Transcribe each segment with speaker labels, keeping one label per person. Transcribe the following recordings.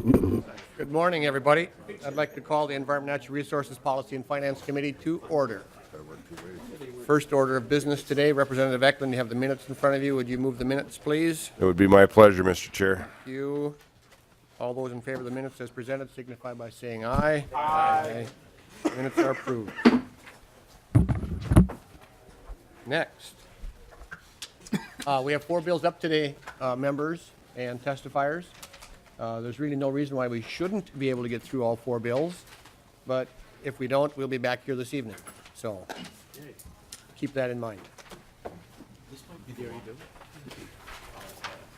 Speaker 1: Good morning, everybody. I'd like to call the Environment, Natural Resources Policy and Finance Committee to order. First order of business today, Representative Eklund, you have the minutes in front of you. Would you move the minutes, please?
Speaker 2: It would be my pleasure, Mr. Chair.
Speaker 1: Thank you. All those in favor of the minutes as presented signify by saying aye.
Speaker 3: Aye.
Speaker 1: Minutes are approved. Next. We have 4 bills up today, members and testifiers. There's really no reason why we shouldn't be able to get through all 4 bills, but if we don't, we'll be back here this evening. So keep that in mind.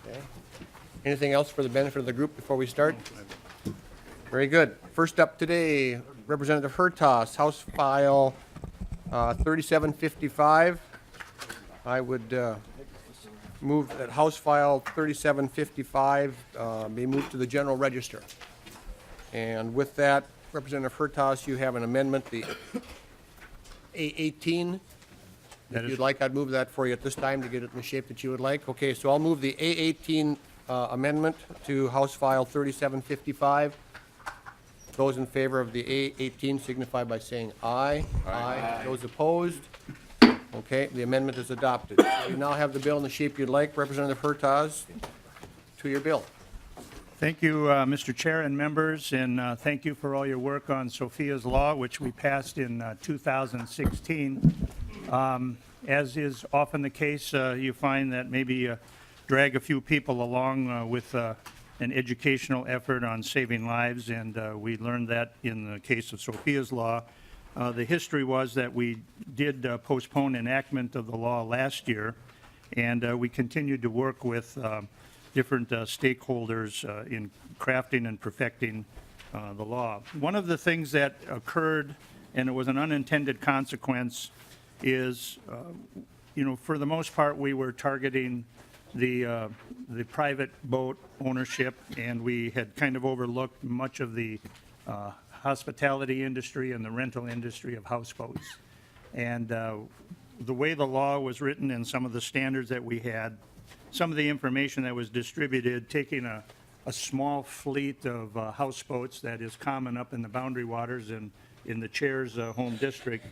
Speaker 1: Okay. Anything else for the benefit of the group before we start? Very good. First up today, Representative Hertaus, House File 3755. I would move that House File 3755 be moved to the General Register. And with that, Representative Hertaus, you have an amendment, the A18. If you'd like, I'd move that for you at this time to get it in the shape that you would like. Okay, so I'll move the A18 amendment to House File 3755. Those in favor of the A18 signify by saying aye. Aye. Those opposed? Okay, the amendment is adopted. You now have the bill in the shape you'd like. Representative Hertaus, to your bill.
Speaker 3: Thank you, Mr. Chair and members, and thank you for all your work on Sophia's Law, which we passed in 2016. As is often the case, you find that maybe drag a few people along with an educational effort on saving lives, and we learned that in the case of Sophia's Law. The history was that we did postpone enactment of the law last year, and we continued to work with different stakeholders in crafting and perfecting the law. One of the things that occurred, and it was an unintended consequence, is, for the most part, we were targeting the private boat ownership, and we had kind of overlooked much of the hospitality industry and the rental industry of houseboats. And the way the law was written and some of the standards that we had, some of the information that was distributed, taking a small fleet of houseboats that is common up in the Boundary Waters and in the chair's home district,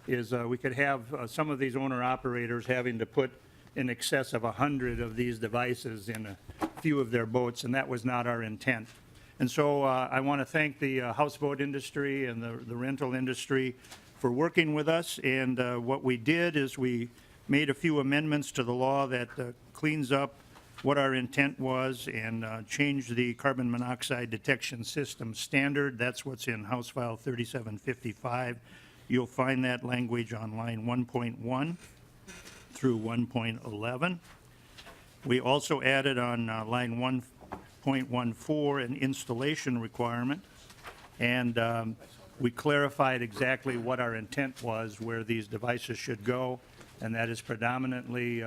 Speaker 3: is we could have some of these owner-operators having to put in excess of 100 of these devices in a few of their boats, and that was not our intent. And so I want to thank the houseboat industry and the rental industry for working with us. And what we did is we made a few amendments to the law that cleans up what our intent was and changed the carbon monoxide detection system standard. That's what's in House File 3755. You'll find that language on line 1.1 through 1.11. We also added on line 1.14 an installation requirement, and we clarified exactly what our intent was, where these devices should go, and that is predominantly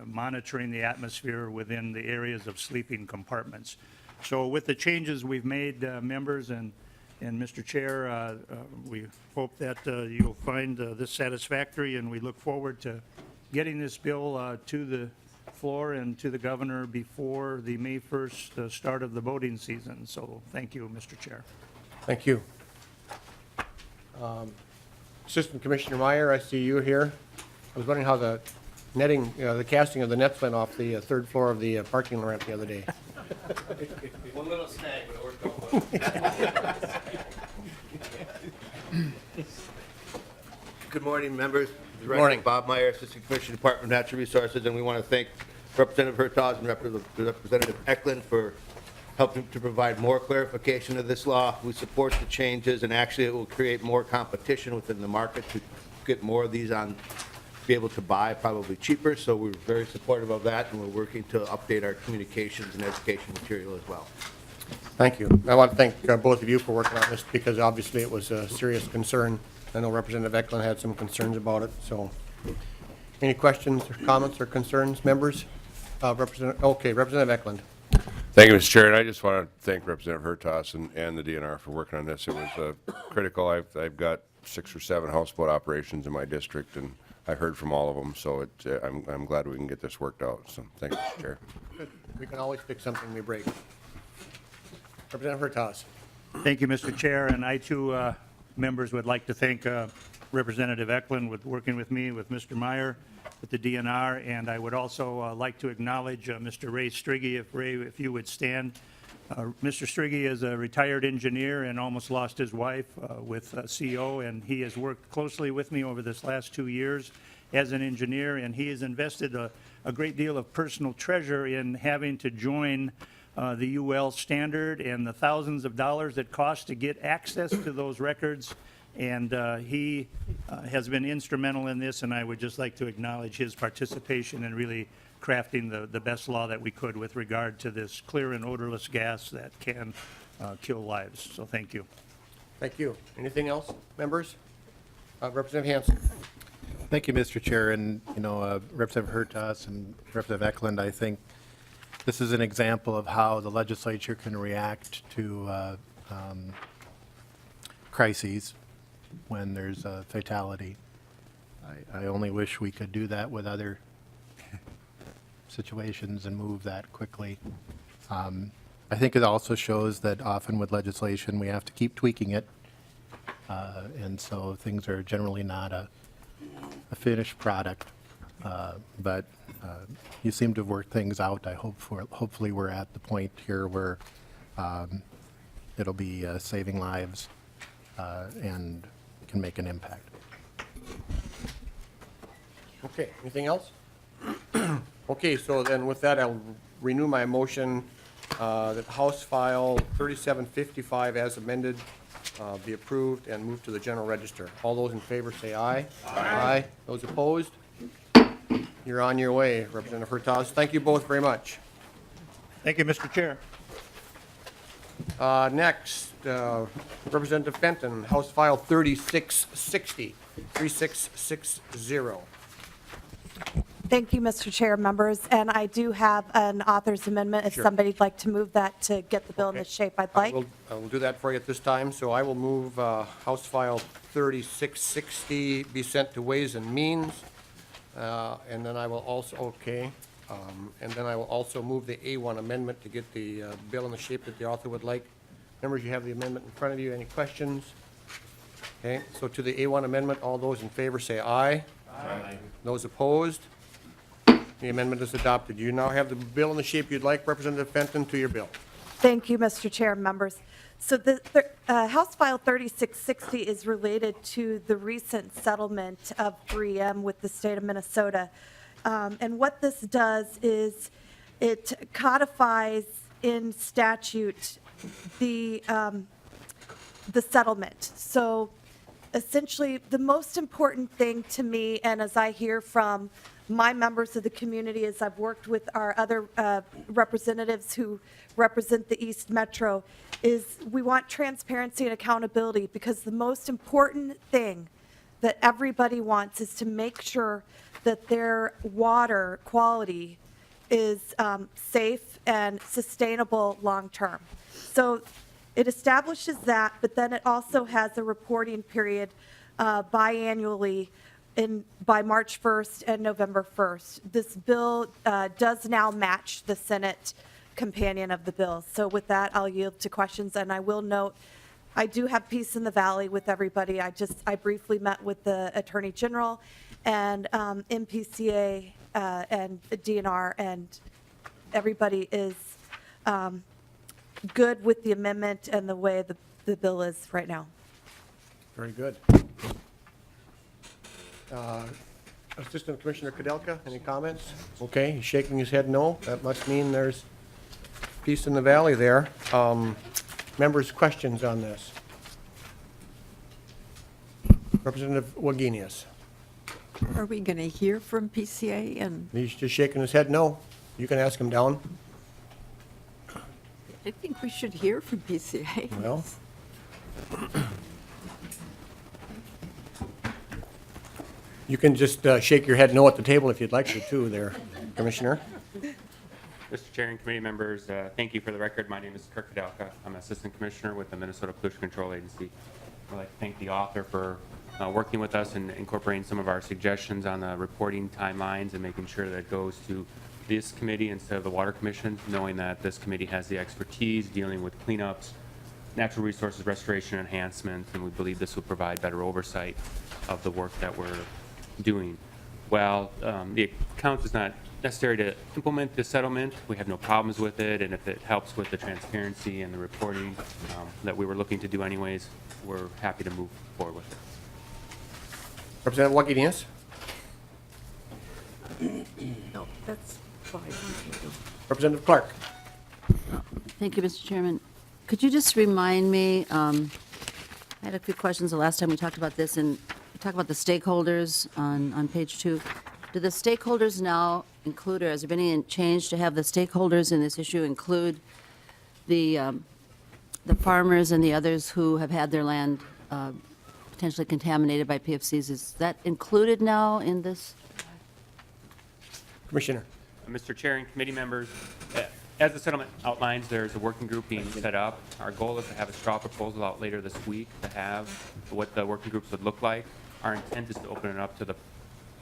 Speaker 3: monitoring the atmosphere within the areas of sleeping compartments. So with the changes we've made, members and Mr. Chair, we hope that you'll find this satisfactory, and we look forward to getting this bill to the floor and to the governor before the May 1st start of the boating season. So thank you, Mr. Chair.
Speaker 1: Thank you. Assistant Commissioner Meyer, I see you here. I was wondering how the netting, the casting of the nets went off the 3rd floor of the parking ramp the other day.
Speaker 4: One little snag, but it worked out well. Good morning, members.
Speaker 1: Good morning.
Speaker 4: Bob Meyer, Assistant Commissioner, Department of Natural Resources, and we want to thank Representative Hertaus and Representative Eklund for helping to provide more clarification of this law. We support the changes, and actually it will create more competition within the market to get more of these on, be able to buy probably cheaper. So we're very supportive of that, and we're working to update our communications and education material as well.
Speaker 1: Thank you. I want to thank both of you for working on this, because obviously it was a serious concern. I know Representative Eklund had some concerns about it. So any questions or comments or concerns, members? Representative Eklund.
Speaker 2: Thank you, Mr. Chair, and I just want to thank Representative Hertaus and the DNR for working on this. It was critical. I've got 6 or 7 houseboat operations in my district, and I've heard from all of them, so I'm glad we can get this worked out. So thank you, Mr. Chair.
Speaker 1: Good. We can always fix something we break. Representative Hertaus.
Speaker 3: Thank you, Mr. Chair, and I too, members, would like to thank Representative Eklund with working with me, with Mr. Meyer, with the DNR, and I would also like to acknowledge Mr. Ray Striggy, if you would stand. Mr. Striggy is a retired engineer and almost lost his wife with CO, and he has worked closely with me over this last 2 years as an engineer, and he has invested a great deal of personal treasure in having to join the UL standard and the thousands of dollars it costs to get access to those records. And he has been instrumental in this, and I would just like to acknowledge his participation in really crafting the best law that we could with regard to this clear and odorless gas that can kill lives. So thank you.
Speaker 1: Thank you. Anything else, members? Representative Hanson.
Speaker 5: Thank you, Mr. Chair, and, Representative Hertaus and Representative Eklund, I think this is an example of how the legislature can react to crises when there's a fatality. I only wish we could do that with other situations and move that quickly. I think it also shows that often with legislation, we have to keep tweaking it. And so things are generally not a finished product. But you seem to have worked things out. Hopefully we're at the point here where it'll be saving lives and can make an impact.
Speaker 1: Okay, anything else? Okay, so then with that, I'll renew my motion that House File 3755 as amended be approved and moved to the general register. All those in favor say aye. Aye. Those opposed? You're on your way, Representative Hertaus. Thank you both very much.
Speaker 3: Thank you, Mr. Chair.
Speaker 1: Next, Representative Fenton, House File 3660, 3660.
Speaker 6: Thank you, Mr. Chair, members, and I do have an author's amendment if
Speaker 1: Sure.
Speaker 6: somebody'd like to move that to get the bill in the
Speaker 1: Okay.
Speaker 6: shape I'd like.
Speaker 1: I will do that for you at this time, so I will move House File 3660 be sent to Ways and Means, and then I will also, and then I will also move the A1 amendment to get the bill in the shape that the author would like. Members, you have the amendment in front of you. Any questions? Okay, so to the A1 amendment, all those in favor say aye. Aye. Those opposed? The amendment is adopted. You now have the bill in the shape you'd like. Representative Fenton, to your bill.
Speaker 6: Thank you, Mr. Chair, members. So the House File 3660 is related to the recent settlement of 3M with the state of Minnesota. And what this does is it codifies in statute the settlement. So essentially, the most important thing to me, and as I hear from my members of the community, as I've worked with our other representatives who represent the East Metro, is we want transparency and accountability, because the most important thing that everybody wants is to make sure that their water quality is safe and sustainable long-term. So it establishes that, but then it also has a reporting period biannually by March 1st and November 1st. This bill does now match the Senate companion of the bill. So with that, I'll yield to questions, and I will note, I do have peace in the valley with everybody. I briefly met with the Attorney General and MPCA and DNR, and everybody is good with the amendment and the way the bill is right now.
Speaker 1: Very good. Assistant Commissioner Kudelka, any comments? Okay, he's shaking his head no. That must mean there's peace in the valley there. Members, questions on this? Representative Wagenius.
Speaker 7: Are we going to hear from PCA? And
Speaker 1: He's just shaking his head no. You can ask him down.
Speaker 7: I think we should hear from PCA.
Speaker 1: Well, you can just shake your head no at the table if you'd like to, too, there, Commissioner.
Speaker 8: Mr. Chair and committee members, thank you for the record. My name is Kirk Kudelka. I'm Assistant Commissioner with the Minnesota Pollution Control Agency. I'd like to thank the author for working with us and incorporating some of our suggestions on the reporting timelines and making sure that it goes to this committee instead of the Water Commission, knowing that this committee has the expertise dealing with cleanups, natural resources restoration enhancement, and we believe this will provide better oversight of the work that we're doing. While the account is not necessary to implement the settlement, we have no problems with it, and if it helps with the transparency and the reporting that we were looking to do anyways, we're happy to move forward with it.
Speaker 1: Representative Wagenius?
Speaker 7: No, that's fine.
Speaker 1: Representative Clark?
Speaker 9: Thank you, Mr. Chairman. Could you just remind me, I had a few questions the last time we talked about this, and we talked about the stakeholders on page 2. Do the stakeholders now include, or has there been any change to have the stakeholders in this issue include the farmers and the others who have had their land potentially contaminated by PFCs? Is that included now in this?
Speaker 1: Commissioner?
Speaker 8: Mr. Chair and committee members, as the settlement outlines, there's a working group being set up. Our goal is to have a straw proposal out later this week to have what the working groups would look like. Our intent is to open it up to the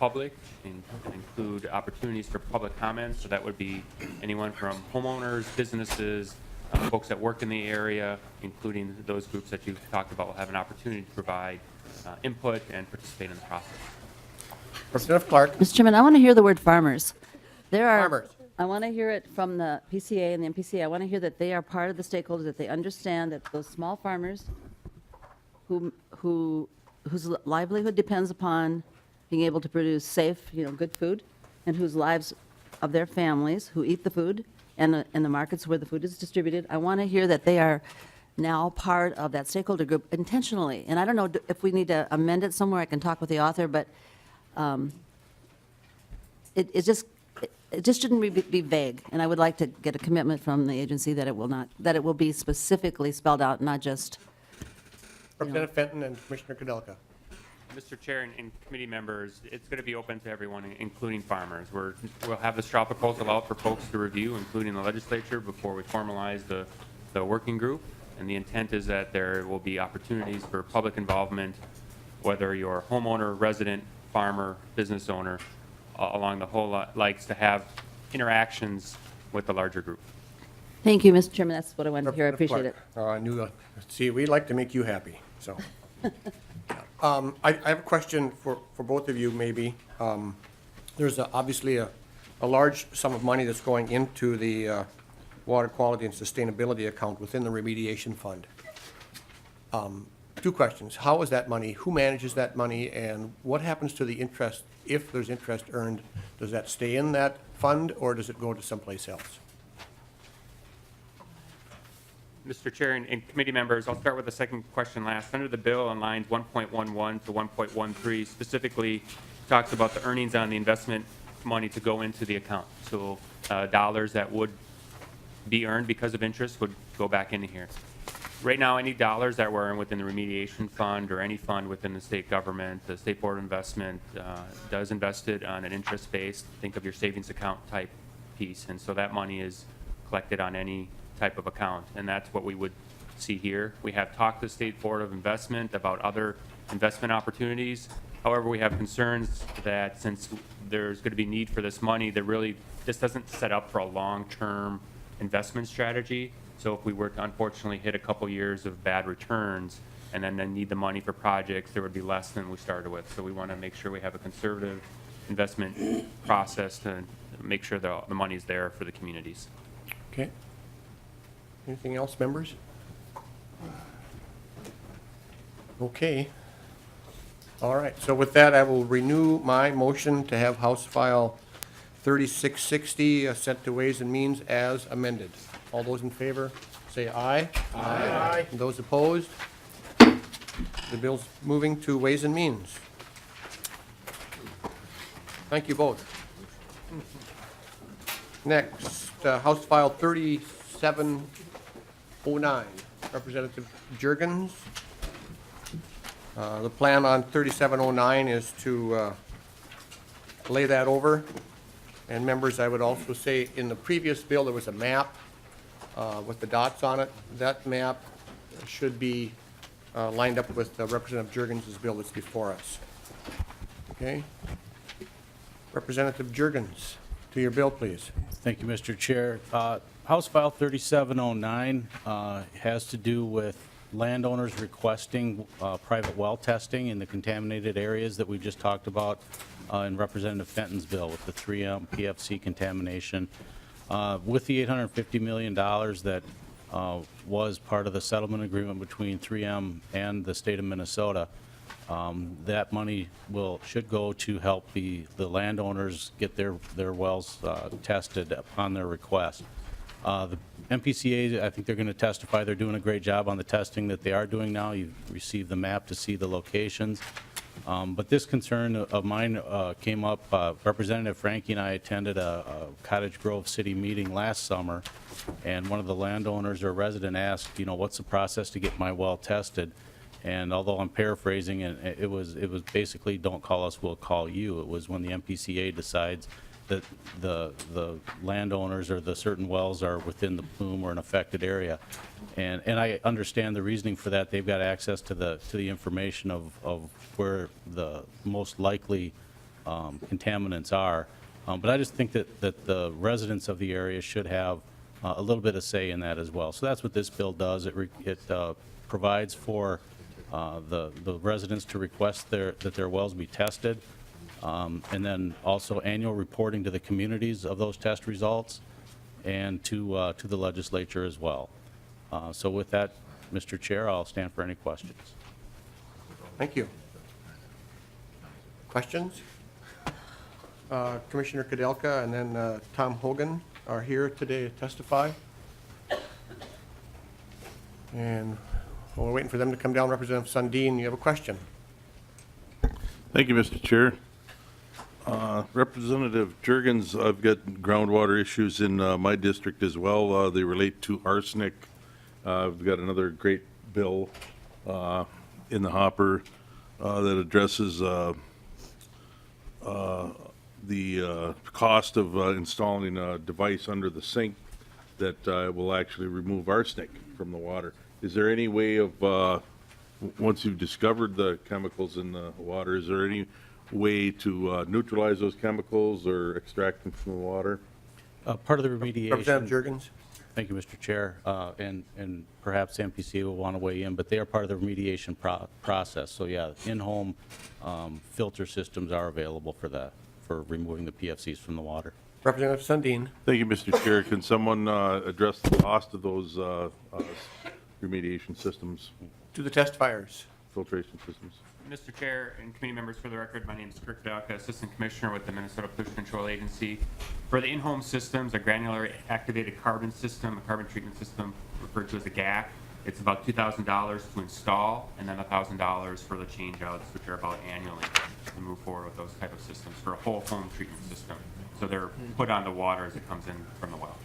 Speaker 8: public and include opportunities for public comments. So that would be anyone from homeowners, businesses, folks that work in the area, including those groups that you've talked about will have an opportunity to provide input and participate in the process.
Speaker 1: Representative Clark?
Speaker 9: Mr. Chairman, I want to hear the word farmers. There are.
Speaker 1: Farmers.
Speaker 9: I want to hear it from the PCA and the MPCA. I want to hear that they are part of the stakeholders, that they understand that those small farmers whose livelihood depends upon being able to produce safe, good food, and whose lives of their families who eat the food and the markets where the food is distributed. I want to hear that they are now part of that stakeholder group intentionally. And I don't know if we need to amend it somewhere. I can talk with the author, but it just shouldn't be vague. And I would like to get a commitment from the agency that it will be specifically spelled out, not just.
Speaker 1: Representative Fenton and Commissioner Kudelka.
Speaker 8: Mr. Chair and committee members, it's going to be open to everyone, including farmers. We'll have the straw proposal out for folks to review, including the legislature, before we formalize the working group. And the intent is that there will be opportunities for public involvement, whether you're a homeowner, resident, farmer, business owner, along the whole lot, likes to have interactions with the larger group.
Speaker 9: Thank you, Mr. Chairman. That's what I wanted to hear. I
Speaker 1: Representative
Speaker 9: appreciate it.
Speaker 1: Clark. I knew, see, we like to make you happy, so. I have a question for both of you, maybe. There's obviously a large sum of money that's going into the water quality and sustainability account within the remediation fund. Two questions. How is that money? Who manages that money? And what happens to the interest, if there's interest earned? Does that stay in that fund, or does it go to someplace else?
Speaker 8: Mr. Chair and committee members, I'll start with the second question last. Under the bill on lines 1.11 to 1.13 specifically talks about the earnings on the investment money to go into the account. So dollars that would be earned because of interest would go back into here. Right now, any dollars that were earned within the remediation fund or any fund within the state government, the State Board of Investment does invest it on an interest base. Think of your savings account type piece. And so that money is collected on any type of account, and that's what we would see here. We have talked to the State Board of Investment about other investment opportunities. However, we have concerns that since there's going to be need for this money, this doesn't set up for a long-term investment strategy. So if we were to unfortunately hit a couple years of bad returns and then need the money for projects, there would be less than we started with. So we want to make sure we have a conservative investment process to make sure the money is there for the communities.
Speaker 1: Okay. Anything else, members? Okay. All right, so with that, I will renew my motion to have House File 3660 sent to Ways and Means as amended. All those in favor, say aye. Aye. And those opposed? The bill's moving to Ways and Means. Thank you both. Next, House File 3709, Representative Jurgens. The plan on 3709 is to lay that over. And members, I would also say, in the previous bill, there was a map with the dots on it. That map should be lined up with Representative Jurgens' bill that's before us. Okay? Representative Jurgens. to your bill, please.
Speaker 10: Thank you, Mr. Chair. House File 3709 has to do with landowners requesting private well testing in the contaminated areas that we just talked about in Representative Fenton's bill with the 3M PFC contamination. With the $850 million that was part of the settlement agreement between 3M and the state of Minnesota, that money should go to help the landowners get their wells tested upon their request. The MPCA, I think they're going to testify they're doing a great job on the testing that they are doing now. You've received the map to see the locations. But this concern of mine came up, Representative Frankie and I attended a Cottage Grove City meeting last summer, and one of the landowners or resident asked, what's the process to get my well tested? And although I'm paraphrasing, it was basically, don't call us, we'll call you. It was when the MPCA decides that the landowners or the certain wells are within the plume or an affected area. And I understand the reasoning for that. They've got access to the information of where the most likely contaminants are. But I just think that the residents of the area should have a little bit of say in that as well. So that's what this bill does. It provides for the residents to request that their wells be tested, and then also annual reporting to the communities of those test results and to the legislature as well. So with that, Mr. Chair, I'll stand for any questions.
Speaker 1: Thank you. Questions? Commissioner Kudelka and then Tom Hogan are here today to testify. And while we're waiting for them to come down, Representative Sundin, you have a question?
Speaker 11: Thank you, Mr. Chair. Representative Jurgens, I've got groundwater issues in my district as well. They relate to arsenic. I've got another great bill in the hopper that addresses the cost of installing a device under the sink that will actually remove arsenic from the water. Is there any way of, once you've discovered the chemicals in the water, is there any way to neutralize those chemicals or extract them from the water?
Speaker 10: Part of the remediation.
Speaker 1: Representative Jurgens?
Speaker 10: Thank you, Mr. Chair, and perhaps MPCA will want to weigh in, but they are part of the remediation process. So yeah, in-home filter systems are available for that, for removing the PFCs from the water.
Speaker 1: Representative Sundin?
Speaker 11: Thank you, Mr. Chair. Can someone address the cost of those remediation systems,
Speaker 1: To the testifiers.
Speaker 11: filtration systems?
Speaker 8: Mr. Chair and committee members, for the record, my name is Kirk Kudelka, Assistant Commissioner with the Minnesota Pollution Control Agency. For the in-home systems, a granular activated carbon system, a carbon treatment system referred to as a GAC, it's about $2,000 to install, and then $1,000 for the changeouts, which are about annually, to move forward with those type of systems for a whole home treatment system. So they're put on the water as it comes in from the well.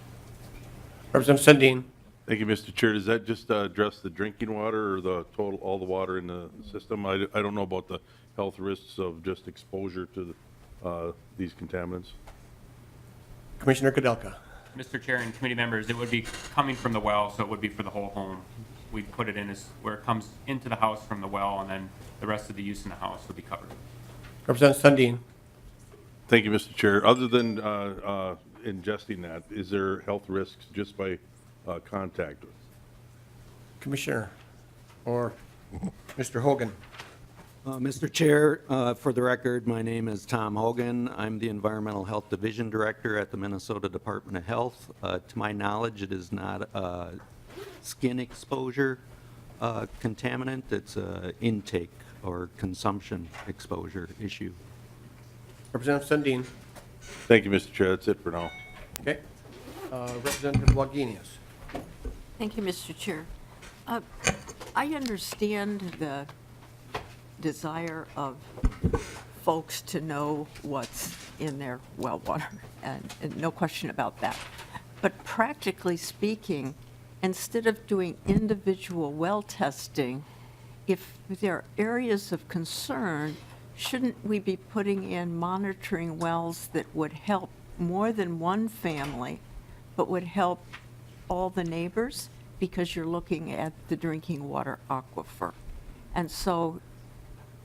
Speaker 1: Representative Sundin?
Speaker 11: Thank you, Mr. Chair. Does that just address the drinking water or the total, all the water in the system? I don't know about the health risks of just exposure to these contaminants.
Speaker 1: Commissioner Kudelka?
Speaker 8: Mr. Chair and committee members, it would be coming from the well, so it would be for the whole home. We'd put it in as where it comes into the house from the well, and then the rest of the use in the house would be covered.
Speaker 1: Representative Sundin?
Speaker 11: Thank you, Mr. Chair. Other than ingesting that, is there health risks just by contact?
Speaker 1: Commissioner? Or Mr. Hogan?
Speaker 12: Mr. Chair, for the record, my name is Tom Hogan. I'm the Environmental Health Division Director at the Minnesota Department of Health. To my knowledge, it is not a skin exposure contaminant. It's an intake or consumption exposure issue.
Speaker 1: Representative Sundin?
Speaker 11: Thank you, Mr. Chair. That's it for now.
Speaker 1: Okay. Representative Wagenius?
Speaker 7: Thank you, Mr. Chair. I understand the desire of folks to know what's in their well water, and no question about that. But practically speaking, instead of doing individual well testing, if there are areas of concern, shouldn't we be putting in monitoring wells that would help more than one family, but would help all the neighbors, because you're looking at the drinking water aquifer? And so,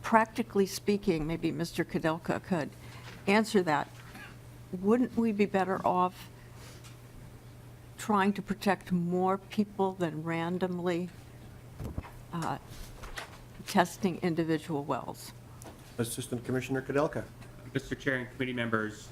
Speaker 7: practically speaking, maybe Mr. Kudelka could answer that. wouldn't we be better off trying to protect more people than randomly testing individual wells?
Speaker 1: Assistant Commissioner Kudelka.
Speaker 8: Mr. Chair and committee members,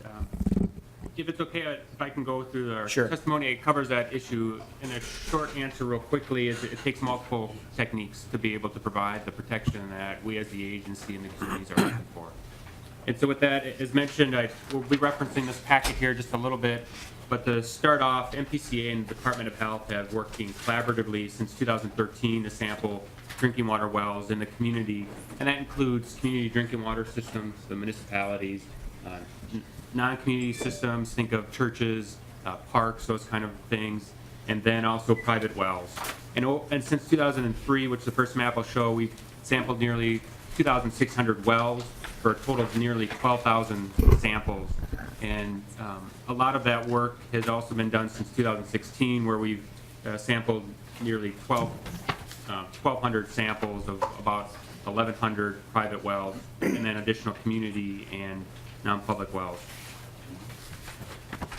Speaker 8: if it's okay, if I can go through our
Speaker 1: Sure.
Speaker 8: testimony, it covers that issue. In a short answer real quickly, is it takes multiple techniques to be able to provide the protection that we as the agency and the communities are looking for. And so with that, as mentioned, we'll be referencing this packet here just a little bit, but to start off, MPCA and the Department of Health have working collaboratively since 2013 to sample drinking water wells in the community, and that includes community drinking water systems, the municipalities, non-community systems, think of churches, parks, those kind of things, and then also private wells. And since 2003, which the first map I'll show, we've sampled nearly 2,600 wells for a total of nearly 12,000 samples. And a lot of that work has also been done since 2016, where we've sampled nearly 1,200 samples of about 1,100 private wells, and then additional community and non-public wells.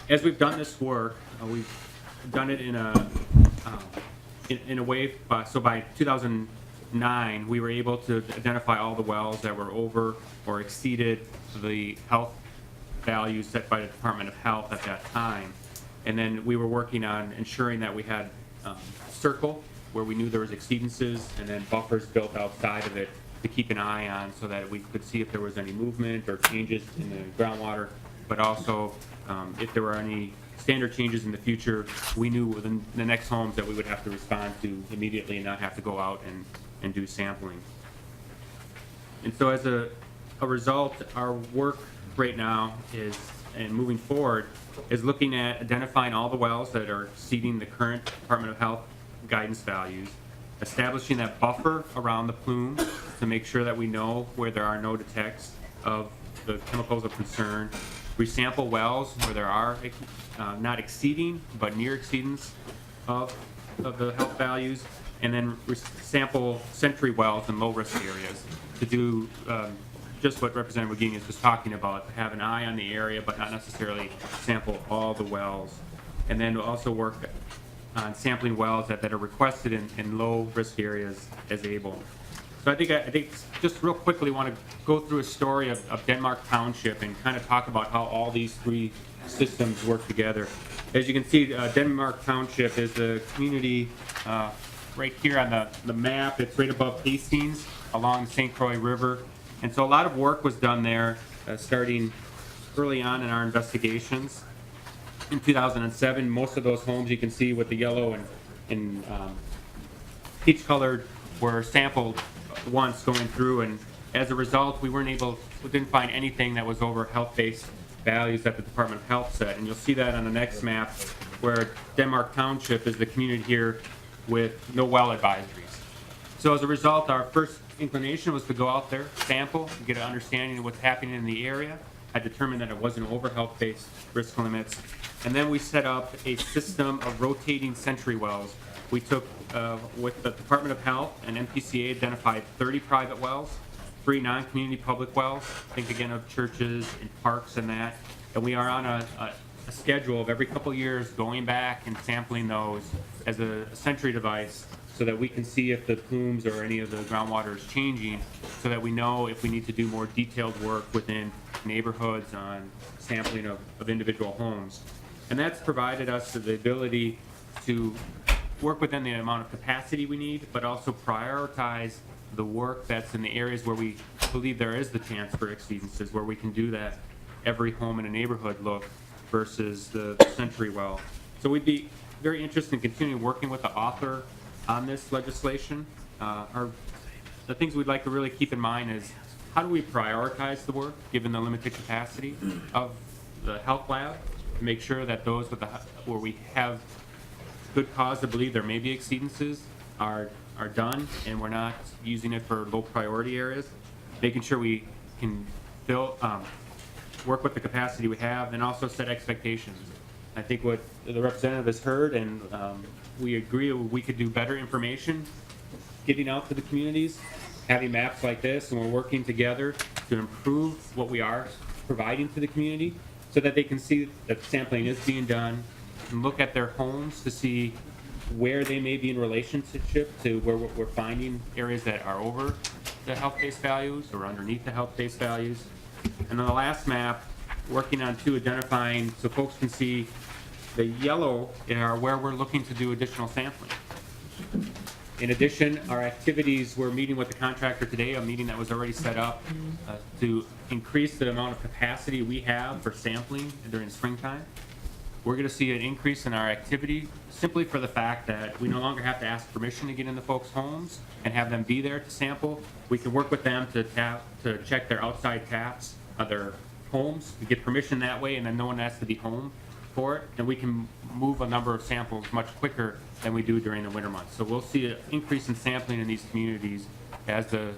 Speaker 8: As we've done this work, we've done it in a way, so by 2009, we were able to identify all the wells that were over or exceeded the health values set by the Department of Health at that time. And then we were working on ensuring that we had a circle where we knew there was exceedances, and then buffers built outside of it to keep an eye on so that we could see if there was any movement or changes in the groundwater, but also if there were any standard changes in the future, we knew within the next homes that we would have to respond to immediately and not have to go out and do sampling. And so as a result, our work right now is, and moving forward, is looking at identifying all the wells that are exceeding the current Department of Health guidance values, establishing that buffer around the plume to make sure that we know where there are no detects of the chemicals of concern. We sample wells where there are not exceeding but near exceedance of the health values, and then sample sentry wells in low risk areas to do just what Representative Jurgens was talking about, have an eye on the area but not necessarily sample all the wells. And then we'll also work on sampling wells that are requested in low risk areas as able. So I think just real quickly want to go through a story of Denmark Township and kind of talk about how all these three systems work together. As you can see, Denmark Township is a community right here on the map. It's right above Hastings along the St. Croix River. And so a lot of work was done there starting early on in our investigations. In 2007, most of those homes you can see with the yellow and peach colored were sampled once going through, and as a result we didn't find anything that was over health-based values that the Department of Health set. And you'll see that on the next map where Denmark Township is the community here with no well advisories. So as a result, our first inclination was to go out there, sample, get an understanding of what's happening in the area. I determined that it wasn't over health-based risk limits. And then we set up a system of rotating sentry wells. We took, with the Department of Health and MPCA, identified 30 private wells, 3 non-community public wells, think again of churches and parks and that. And we are on a schedule of every couple years going back and sampling those as a sentry device so that we can see if the plumes or any of the groundwater is changing, so that we know if we need to do more detailed work within neighborhoods on sampling of individual homes. And that's provided us the ability to work within the amount of capacity we need, but also prioritize the work that's in the areas where we believe there is the chance for exceedances, where we can do that every home in a neighborhood look versus the sentry well. So we'd be very interested in continuing working with the author on this legislation. The things we'd like to really keep in mind is how do we prioritize the work given the limited capacity of the health lab to make sure that those where we have good cause to believe there may be exceedances are done, and we're not using it for low priority areas, making sure we can work with the capacity we have and also set expectations. I think what the representative has heard, and we agree we could do better information getting out to the communities, having maps like this, and we're working together to improve what we are providing to the community, so that they can see that sampling is being done, and look at their homes to see where they may be in relationship to where we're finding areas that are over the health-based values or underneath the health-based values. And then the last map, working on identifying, so folks can see the yellow are where we're looking to do additional sampling. In addition, our activities, we're meeting with the contractor today, a meeting that was already set up to increase the amount of capacity we have for sampling during springtime. We're going to see an increase in our activity simply for the fact that we no longer have to ask permission to get into folks' homes and have them be there to sample. We can work with them to check their outside taps of their homes. We get permission that way, and then no one has to be home for it. And we can move a number of samples much quicker than we do during the winter months. So we'll see an increase in sampling in these communities as the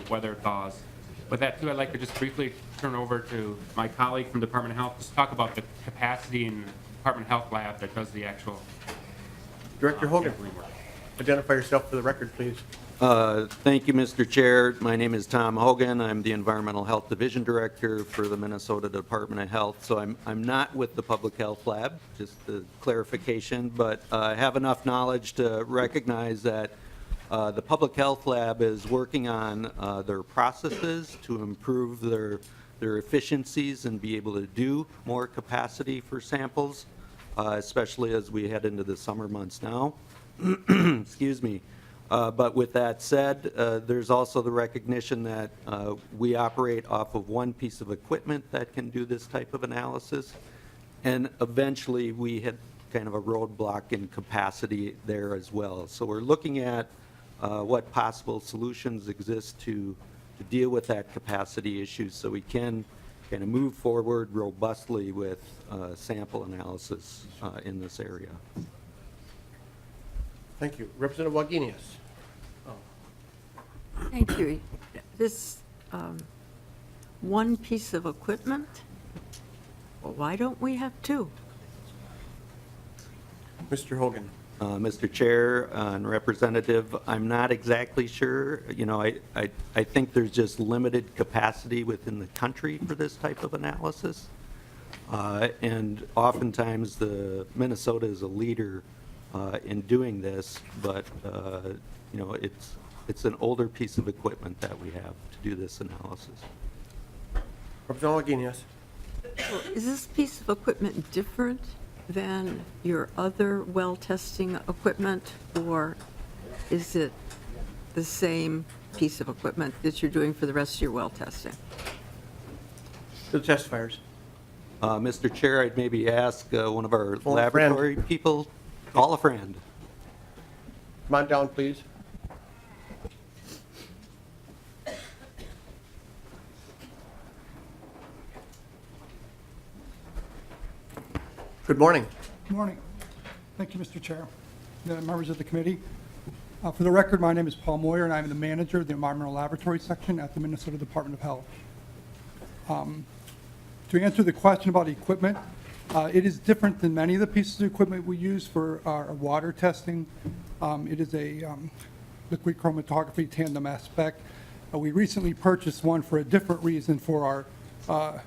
Speaker 8: weather thaws. With that too, I'd like to just briefly turn over to my colleague from Department of Health to talk about the capacity in the Department of Health lab that does the actual
Speaker 1: Director Hogan,
Speaker 8: sampling work.
Speaker 1: identify yourself for the record, please.
Speaker 12: Thank you, Mr. Chair. My name is Tom Hogan. I'm the Environmental Health Division Director for the Minnesota Department of Health. So I'm not with the Public Health Lab, just a clarification, but I have enough knowledge to recognize that the Public Health Lab is working on their processes to improve their efficiencies and be able to do more capacity for samples, especially as we head into the summer months now. Excuse me. But with that said, there's also the recognition that we operate off of one piece of equipment that can do this type of analysis. And eventually, we had kind of a roadblock in capacity there as well. So we're looking at what possible solutions exist to deal with that capacity issue so we can kind of move forward robustly with sample analysis in this area.
Speaker 1: Thank you. Representative Wagenius.
Speaker 7: Thank you. This one piece of equipment, well, why don't we have two?
Speaker 1: Mr. Hogan.
Speaker 12: Mr. Chair and Representative, I'm not exactly sure. You know, I think there's just limited capacity within the country for this type of analysis. And oftentimes, Minnesota is a leader in doing this, but, you know, it's an older piece of equipment that we have to do this analysis.
Speaker 1: Representative Wagenius.
Speaker 7: Is this piece of equipment different than your other well testing equipment, or is it the same piece of equipment that you're doing for the rest of your well testing?
Speaker 1: To the testifiers.
Speaker 12: Mr. Chair, I'd maybe ask one of our
Speaker 1: Call a
Speaker 12: laboratory people, call a friend.
Speaker 1: Come on down, please. Good morning.
Speaker 13: Good morning. Thank you, Mr. Chair, members of the committee. For the record, my name is Paul Moyer, and I'm the manager of the Environmental Laboratory Section at the Minnesota Department of Health. To answer the question about equipment, it is different than many of the pieces of equipment we use for our water testing. It is a liquid chromatography tandem aspect. We recently purchased one for a different reason for our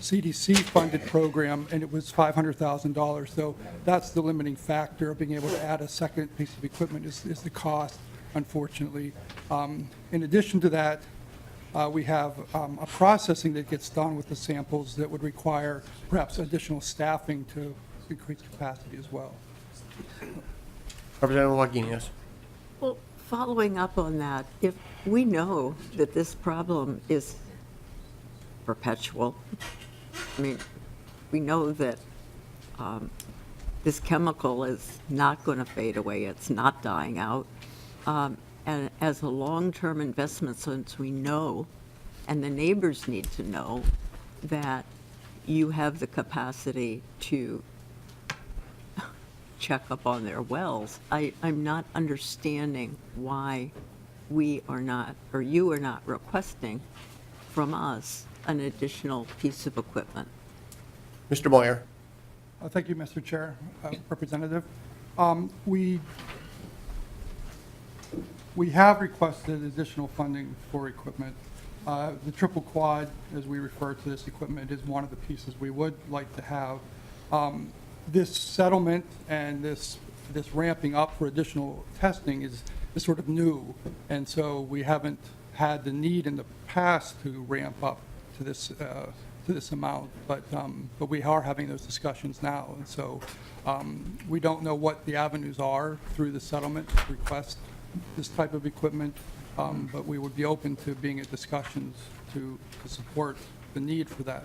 Speaker 13: CDC-funded program, and it was $500,000. So that's the limiting factor of being able to add a second piece of equipment is the cost, unfortunately. In addition to that, we have a processing that gets done with the samples that would require perhaps additional staffing to increase capacity as well.
Speaker 1: Representative Wagenius.
Speaker 7: Well, following up on that, if we know that this problem is perpetual, I mean, we know that this chemical is not going to fade away, it's not dying out. And as a long-term investment, since we know, and the neighbors need to know, that you have the capacity to check up on their wells, I'm not understanding why we are not, or you are not requesting from us an additional piece of equipment.
Speaker 1: Mr. Moyer.
Speaker 13: Thank you, Mr. Chair, Representative. We have requested additional funding for equipment. The triple quad, as we refer to this equipment, is one of the pieces we would like to have. This settlement and this ramping up for additional testing is sort of new, and so we haven't had the need in the past to ramp up to this amount, but we are having those discussions now, and so we don't know what the avenues are through the settlement to request this type of equipment, but we would be open to being in discussions to support the need for that.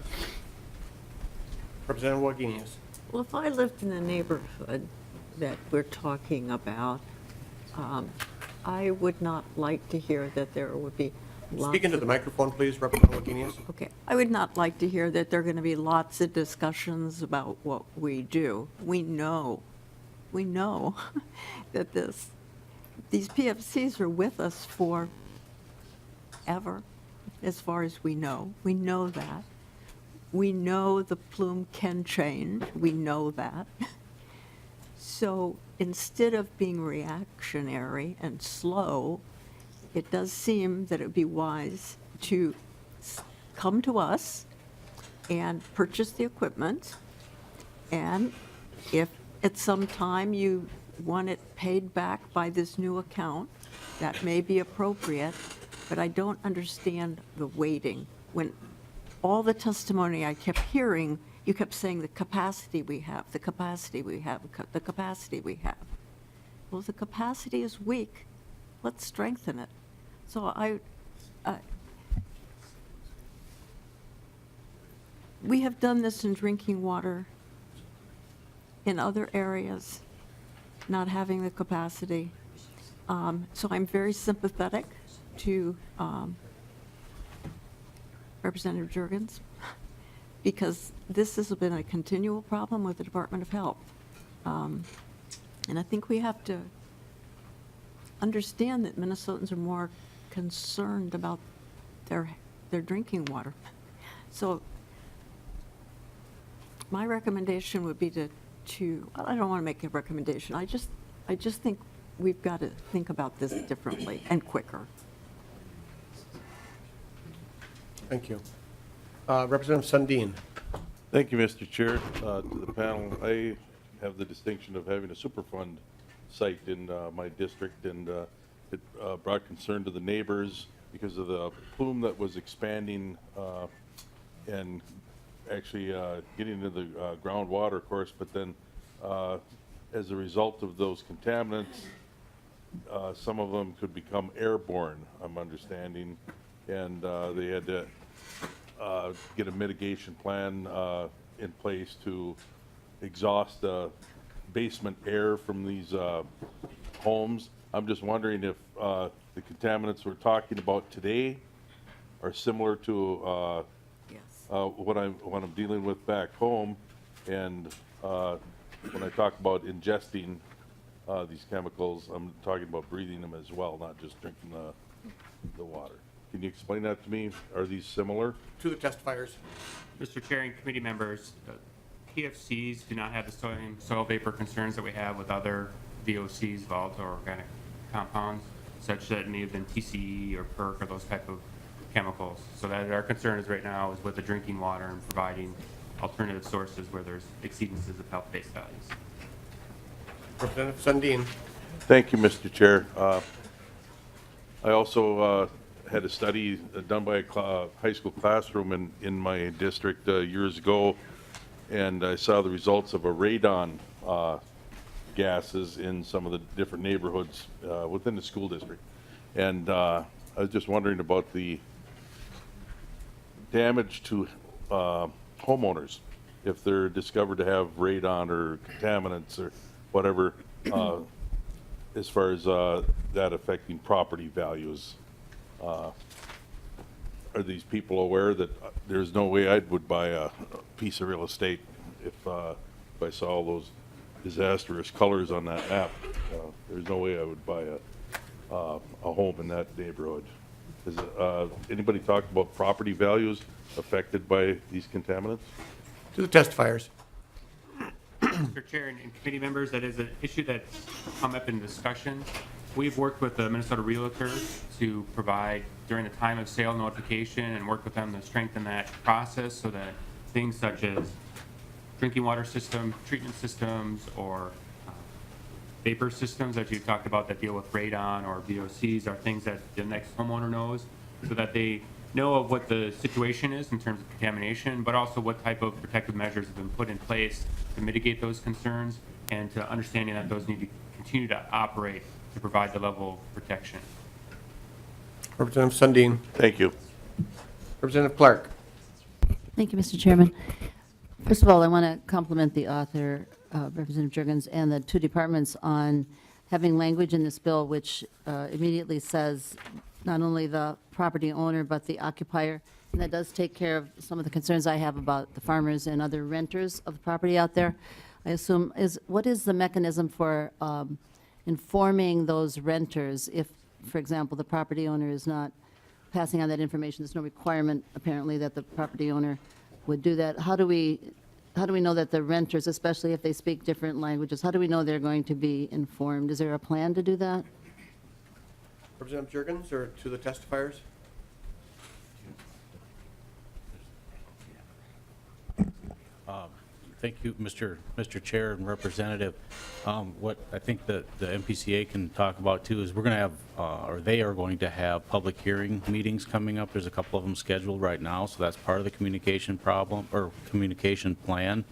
Speaker 1: Representative Wagenius.
Speaker 7: Well, if I lived in the neighborhood that we're talking about, I would not like to hear that there would be lots
Speaker 1: Speak into
Speaker 7: of-
Speaker 1: the microphone, please, Representative Wagenius.
Speaker 7: Okay, I would not like to hear that there are going to be lots of discussions about what we do. We know that these PFCs are with us for ever, as far as we know. We know that. We know the plume can change. We know that. So instead of being reactionary and slow, it does seem that it would be wise to come to us and purchase the equipment. And if at some time you want it paid back by this new account, that may be appropriate, but I don't understand the waiting. When all the testimony I kept hearing, you kept saying the capacity we have, the capacity we have, the capacity we have. Well, if the capacity is weak, let's strengthen it. So we have done this in drinking water in other areas, not having the capacity. So I'm very sympathetic to Representative Jurgens, because this has been a continual problem with the Department of Health. And I think we have to understand that Minnesotans are more concerned about their drinking water. So my recommendation would be to I don't want to make a recommendation. I just think we've got to think about this differently and quicker.
Speaker 1: Thank you. Representative Sundin.
Speaker 11: Thank you, Mr. Chair. To the panel, I have the distinction of having a Superfund site in my district, and it brought concern to the neighbors because of the plume that was expanding and actually getting into the groundwater, of course, but then as a result of those contaminants, some of them could become airborne, I'm understanding, and they had to get a mitigation plan in place to exhaust basement air from these homes. I'm just wondering if the contaminants we're talking about today are similar to
Speaker 7: Yes.
Speaker 11: what I'm dealing with back home, and when I talk about ingesting these chemicals, I'm talking about breathing them as well, not just drinking the water. Can you explain that to me? Are these similar?
Speaker 1: To the testifiers.
Speaker 8: Mr. Chair and committee members, PFCs do not have the same soil vapor concerns that we have with other VOCs, volatile organic compounds, such that may have been TCE or PERC or those type of chemicals. So that our concern is right now is with the drinking water and providing alternative sources where there's exceedances of health-based values.
Speaker 1: Representative Sundin.
Speaker 11: Thank you, Mr. Chair. I also had a study done by a high school classroom in my district years ago, and I saw the results of a radon gases in some of the different neighborhoods within the school district. And I was just wondering about the damage to homeowners if they're discovered to have radon or contaminants or whatever, as far as that affecting property values. Are these people aware that there's no way I would buy a piece of real estate if I saw all those disastrous colors on that map? There's no way I would buy a home in that neighborhood. Has anybody talked about property values affected by these contaminants?
Speaker 1: To the testifiers.
Speaker 8: Mr. Chair and committee members, that is an issue that's come up in discussion. We've worked with the Minnesota Realtors to provide during the time of sale notification and work with them to strengthen that process so that things such as drinking water system, treatment systems, or vapor systems that you talked about that deal with radon or VOCs are things that the next homeowner knows so that they know of what the situation is in terms of contamination, but also what type of protective measures have been put in place to mitigate those concerns and to understanding that those need to continue to operate to provide the level of protection.
Speaker 1: Representative Sundin.
Speaker 11: Thank you.
Speaker 1: Representative Clark.
Speaker 9: Thank you, Mr. Chairman. First of all, I want to compliment the author, Representative Jurgens, and the two departments on having language in this bill which immediately says not only the property owner but the occupier, and that does take care of some of the concerns I have about the farmers and other renters of the property out there. I assume, what is the mechanism for informing those renters if, for example, the property owner is not passing on that information? There's no requirement, apparently, that the property owner would do that. How do we know that the renters, especially if they speak different languages, how do we know they're going to be informed? Is there a plan to do that?
Speaker 1: Representative Jurgens, or to the testifiers?
Speaker 10: Thank you, Mr. Chair and Representative. What I think that the MPCA can talk about too is we're going to have, or they are going to have public hearing meetings coming up. There's a couple of them scheduled right now, so that's part of the communication problem or communication plan.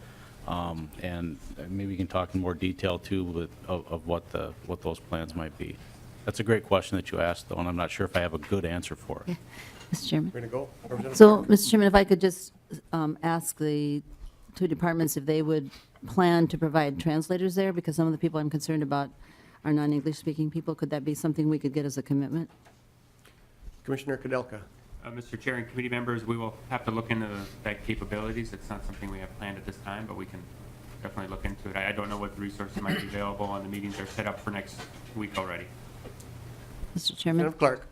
Speaker 10: And maybe you can talk in more detail too of what those plans might be. That's a great question that you asked, though, and I'm not sure if I have a good answer for it.
Speaker 9: Mr. Chairman.
Speaker 1: Ready to go? Representative
Speaker 9: So,
Speaker 1: Clark.
Speaker 9: Mr. Chairman, if I could just ask the two departments if they would plan to provide translators there, because some of the people I'm concerned about are non-English speaking people. Could that be something we could get as a commitment?
Speaker 1: Commissioner Kudelka.
Speaker 8: Mr. Chair and committee members, we will have to look into that capabilities. It's not something we have planned at this time, but we can definitely look into it. I don't know what the resources might be available, and the meetings are set up for next week already.
Speaker 9: Mr. Chairman?
Speaker 1: Representative Clark.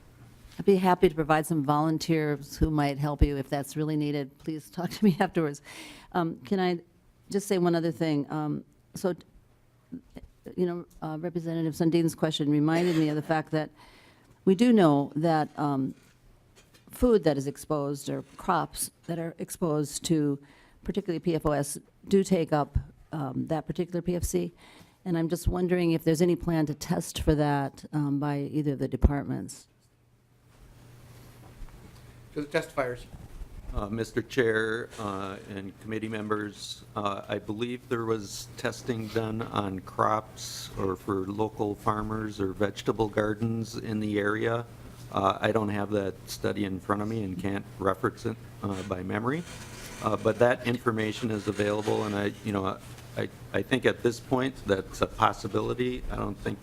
Speaker 9: I'd be happy to provide some volunteers who might help you if that's really needed. Please talk to me afterwards. Can I just say one other thing? Representative Sundin's question reminded me of the fact that we do know that food that is exposed or crops that are exposed to particularly PFOS do take up that particular PFC. And I'm just wondering if there's any plan to test for that by either of the departments.
Speaker 1: To the testifiers.
Speaker 12: Mr. Chair and committee members, I believe there was testing done on crops or for local farmers or vegetable gardens in the area. I don't have that study in front of me and can't reference it by memory, but that information is available, and I think at this point that's a possibility. I don't think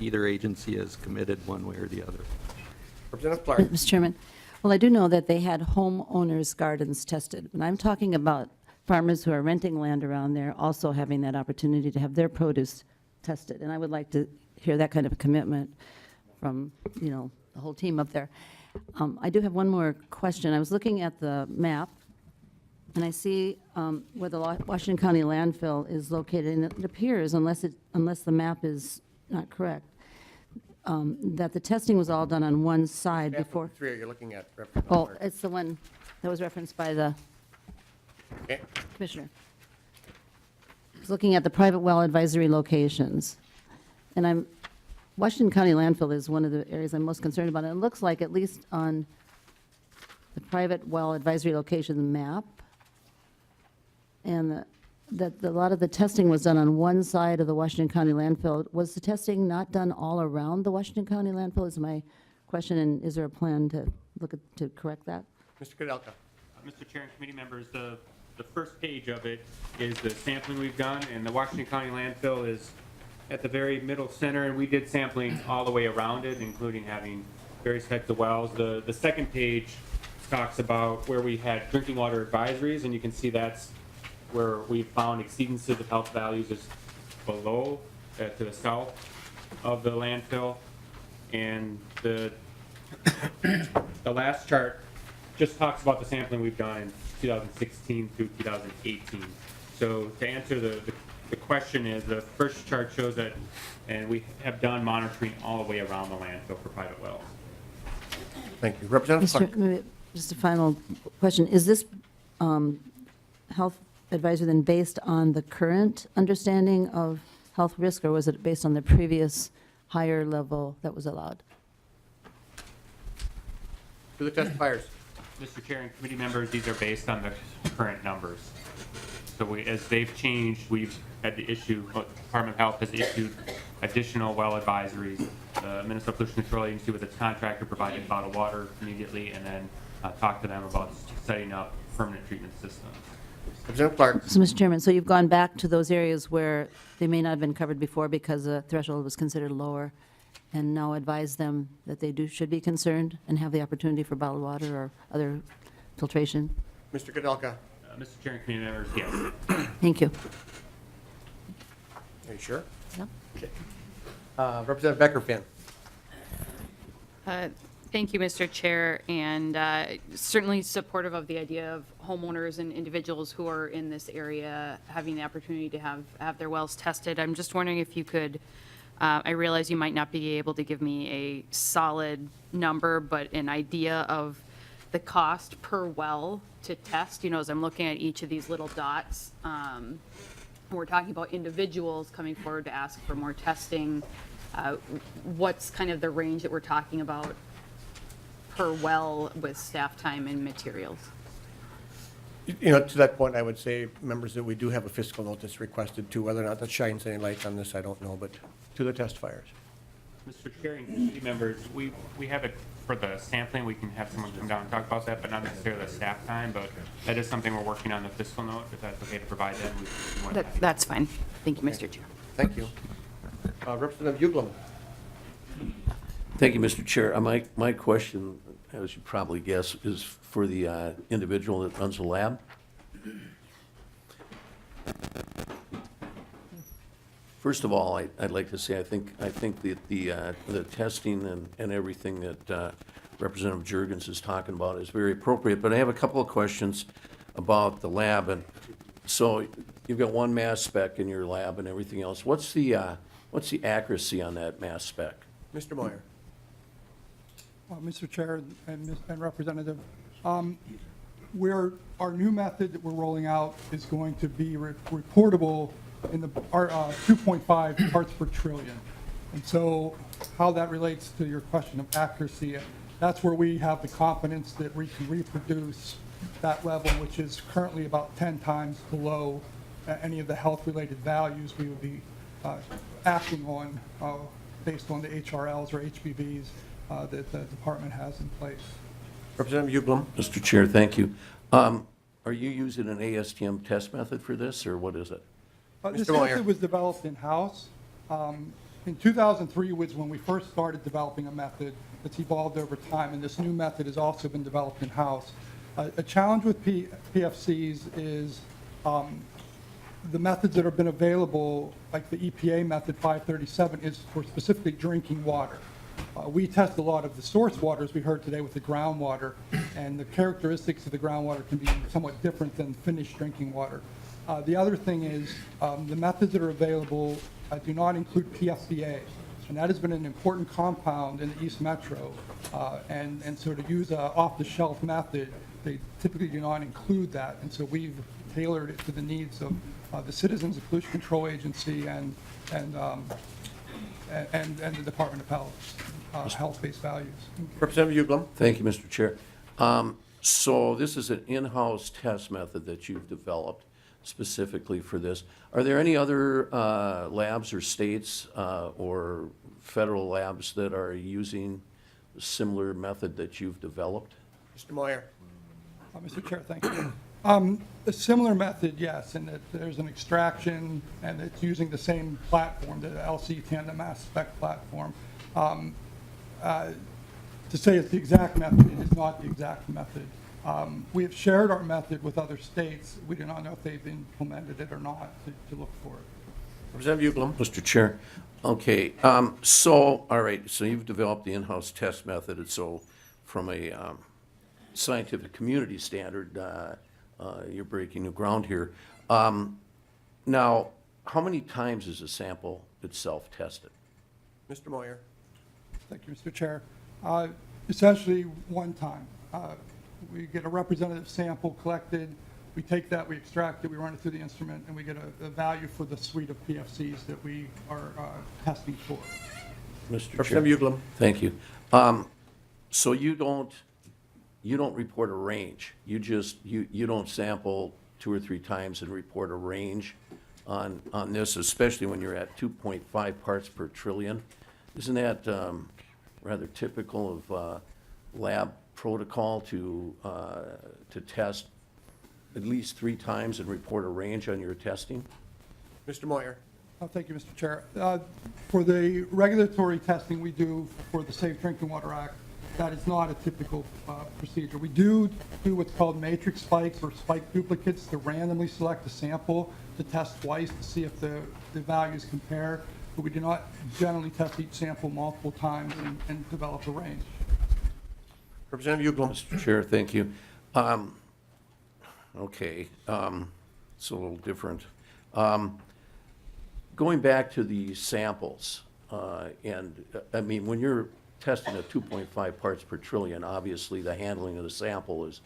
Speaker 12: either agency has committed one way or the other.
Speaker 1: Representative Clark.
Speaker 9: Mr. Chairman, well, I do know that they had homeowners' gardens tested, and I'm talking about farmers who are renting land around there also having that opportunity to have their produce tested, and I would like to hear that kind of a commitment from, the whole team up there. I do have one more question. I was looking at the map, and I see where the Washington County landfill is located, and it appears, unless the map is not correct, that the testing was all done on one side before.
Speaker 1: Three are you looking at, Representative
Speaker 9: Oh,
Speaker 1: Clark?
Speaker 9: it's the one that was referenced by the
Speaker 1: Okay.
Speaker 9: Commissioner. I was looking at the private well advisory locations, and Washington County landfill is one of the areas I'm most concerned about, and it looks like, at least on the private well advisory location map, and that a lot of the testing was done on one side of the Washington County landfill. Was the testing not done all around the Washington County landfill, is my question, and is there a plan to correct that?
Speaker 1: Mr. Kudelka.
Speaker 8: Mr. Chair and committee members, the first page of it is the sampling we've done, and the Washington County landfill is at the very middle center, and we did sampling all the way around it, including having various types of wells. The second page talks about where we had drinking water advisories, and you can see that's where we found exceedances of health values is below, to the south of the landfill. And the last chart just talks about the sampling we've done in 2016 through 2018. So to answer the the question is, the first chart shows that, and we have done monitoring all the way around the landfill for private wells.
Speaker 1: Thank you. Representative Clark.
Speaker 9: Maybe just a final question. Is this health advisory then based on the current understanding of health risk, or was it based on the previous higher level that was allowed?
Speaker 1: To the testifiers.
Speaker 8: Mr. Chair and committee members, these are based on the current numbers. So as they've changed, we've had to issue, Department of Health has issued additional well advisories. The Minnesota Pollution Control Agency with its contractor provided bottled water immediately, and then talked to them about setting up permanent treatment systems.
Speaker 1: Representative Clark.
Speaker 9: So, Mr. Chairman, so you've gone back to those areas where they may not have been covered before because the threshold was considered lower, and now advise them that they should be concerned and have the opportunity for bottled water or other filtration?
Speaker 1: Mr. Kadelka.
Speaker 8: Mr. Chair and committee members, yes.
Speaker 9: Thank you.
Speaker 1: Are you sure?
Speaker 9: Yep.
Speaker 1: Okay. Representative Becker-Finn.
Speaker 14: Thank you, Mr. Chair, and certainly supportive of the idea of homeowners and individuals who are in this area having the opportunity to have their wells tested. I'm just wondering if you could, I realize you might not be able to give me a solid number, but an idea of the cost per well to test. You know, as I'm looking at each of these little dots, we're talking about individuals coming forward to ask for more testing. What's kind of the range that we're talking about per well with staff time and materials?
Speaker 1: You know, to that point, I would say, members, that we do have a fiscal notice requested too. Whether or not that shines any light on this, I don't know, but to the testifiers.
Speaker 8: Mr. Chair and committee members, we have it for the sampling. We can have someone come down and talk about that, but not necessarily the staff time. But that is something we're working on the fiscal note. If that's okay to provide that,
Speaker 14: That's fine. Thank you, Mr. Chair.
Speaker 1: Thank you. Representative Uglum.
Speaker 15: Thank you, Mr. Chair. My question, as you probably guess, is for the individual that runs the lab. First of all, I'd like to say I think that the testing and everything that Representative Jurgens is talking about is very appropriate. But I have a couple of questions about the lab. And so you've got one mass spec in your lab and everything else. What's the accuracy on that mass spec?
Speaker 1: Mr. Moyer.
Speaker 13: Mr. Chair and Representative, our new method that we're rolling out is going to be reportable in our 2.5 parts per trillion. And so how that relates to your question of accuracy, that's where we have the confidence that we can reproduce that level, which is currently about 10 times below any of the health-related values we would be acting on based on the HRLs or HBVs that the department has in place.
Speaker 1: Representative Uglum.
Speaker 15: Mr. Chair, thank you. Are you using an ASTM test method for this, or what is it?
Speaker 13: This method was developed in-house. In 2003 was when we first started developing a method that's evolved over time, and this new method has also been developed in-house. A challenge with PFCs is the methods that have been available, like the EPA method 537, is for specifically drinking water. We test a lot of the source water, as we heard today, with the groundwater, and the characteristics of the groundwater can be somewhat different than finished drinking water. The other thing is the methods that are available do not include PFCA, and that has been an important compound in the East Metro. And so to use an off-the-shelf method, they typically do not include that, and so we've tailored it to the needs of the citizens, the Pollution Control Agency, and the Department of Health, health-based values.
Speaker 1: Representative Uglum.
Speaker 15: Thank you, Mr. Chair. So this is an in-house test method that you've developed specifically for this. Are there any other labs or states or federal labs that are using a similar method that you've developed?
Speaker 1: Mr. Moyer.
Speaker 13: Mr. Chair, thank you. A similar method, yes, and that there's an extraction, and it's using the same platform, the LC tandem mass spec platform. To say it's the exact method, it is not the exact method. We have shared our method with other states. We do not know if they've implemented it or not to look for it.
Speaker 1: Representative Uglum.
Speaker 15: Mr. Chair. Okay, so, all right, so you've developed the in-house test method, and so from a scientific community standard, you're breaking new ground here. Now, how many times is the sample itself tested?
Speaker 1: Mr. Moyer.
Speaker 13: Thank you, Mr. Chair. Essentially, one time. We get a representative sample collected, we take that, we extract it, we run it through the instrument, and we get a value for the suite of PFCs that we are testing for.
Speaker 15: Mr. Chair.
Speaker 1: Representative Uglum.
Speaker 15: Thank you. So you don't report a range. You just, you don't sample 2 or 3 times and report a range on this, especially when you're at 2.5 parts per trillion. Isn't that rather typical of lab protocol to test at least 3 times and report a range on your testing?
Speaker 1: Mr. Moyer.
Speaker 13: Thank you, Mr. Chair. For the regulatory testing we do for the Safe Drinking Water Act, that is not a typical procedure. We do what's called matrix spikes or spike duplicates to randomly select a sample to test twice to see if the values compare, but we do not generally test each sample multiple times and develop a range.
Speaker 1: Representative Uglum.
Speaker 15: Mr. Chair, thank you. Okay, it's a little different. Going back to the samples, and I mean, when you're testing at 2.5 parts per trillion, obviously the handling of the sample is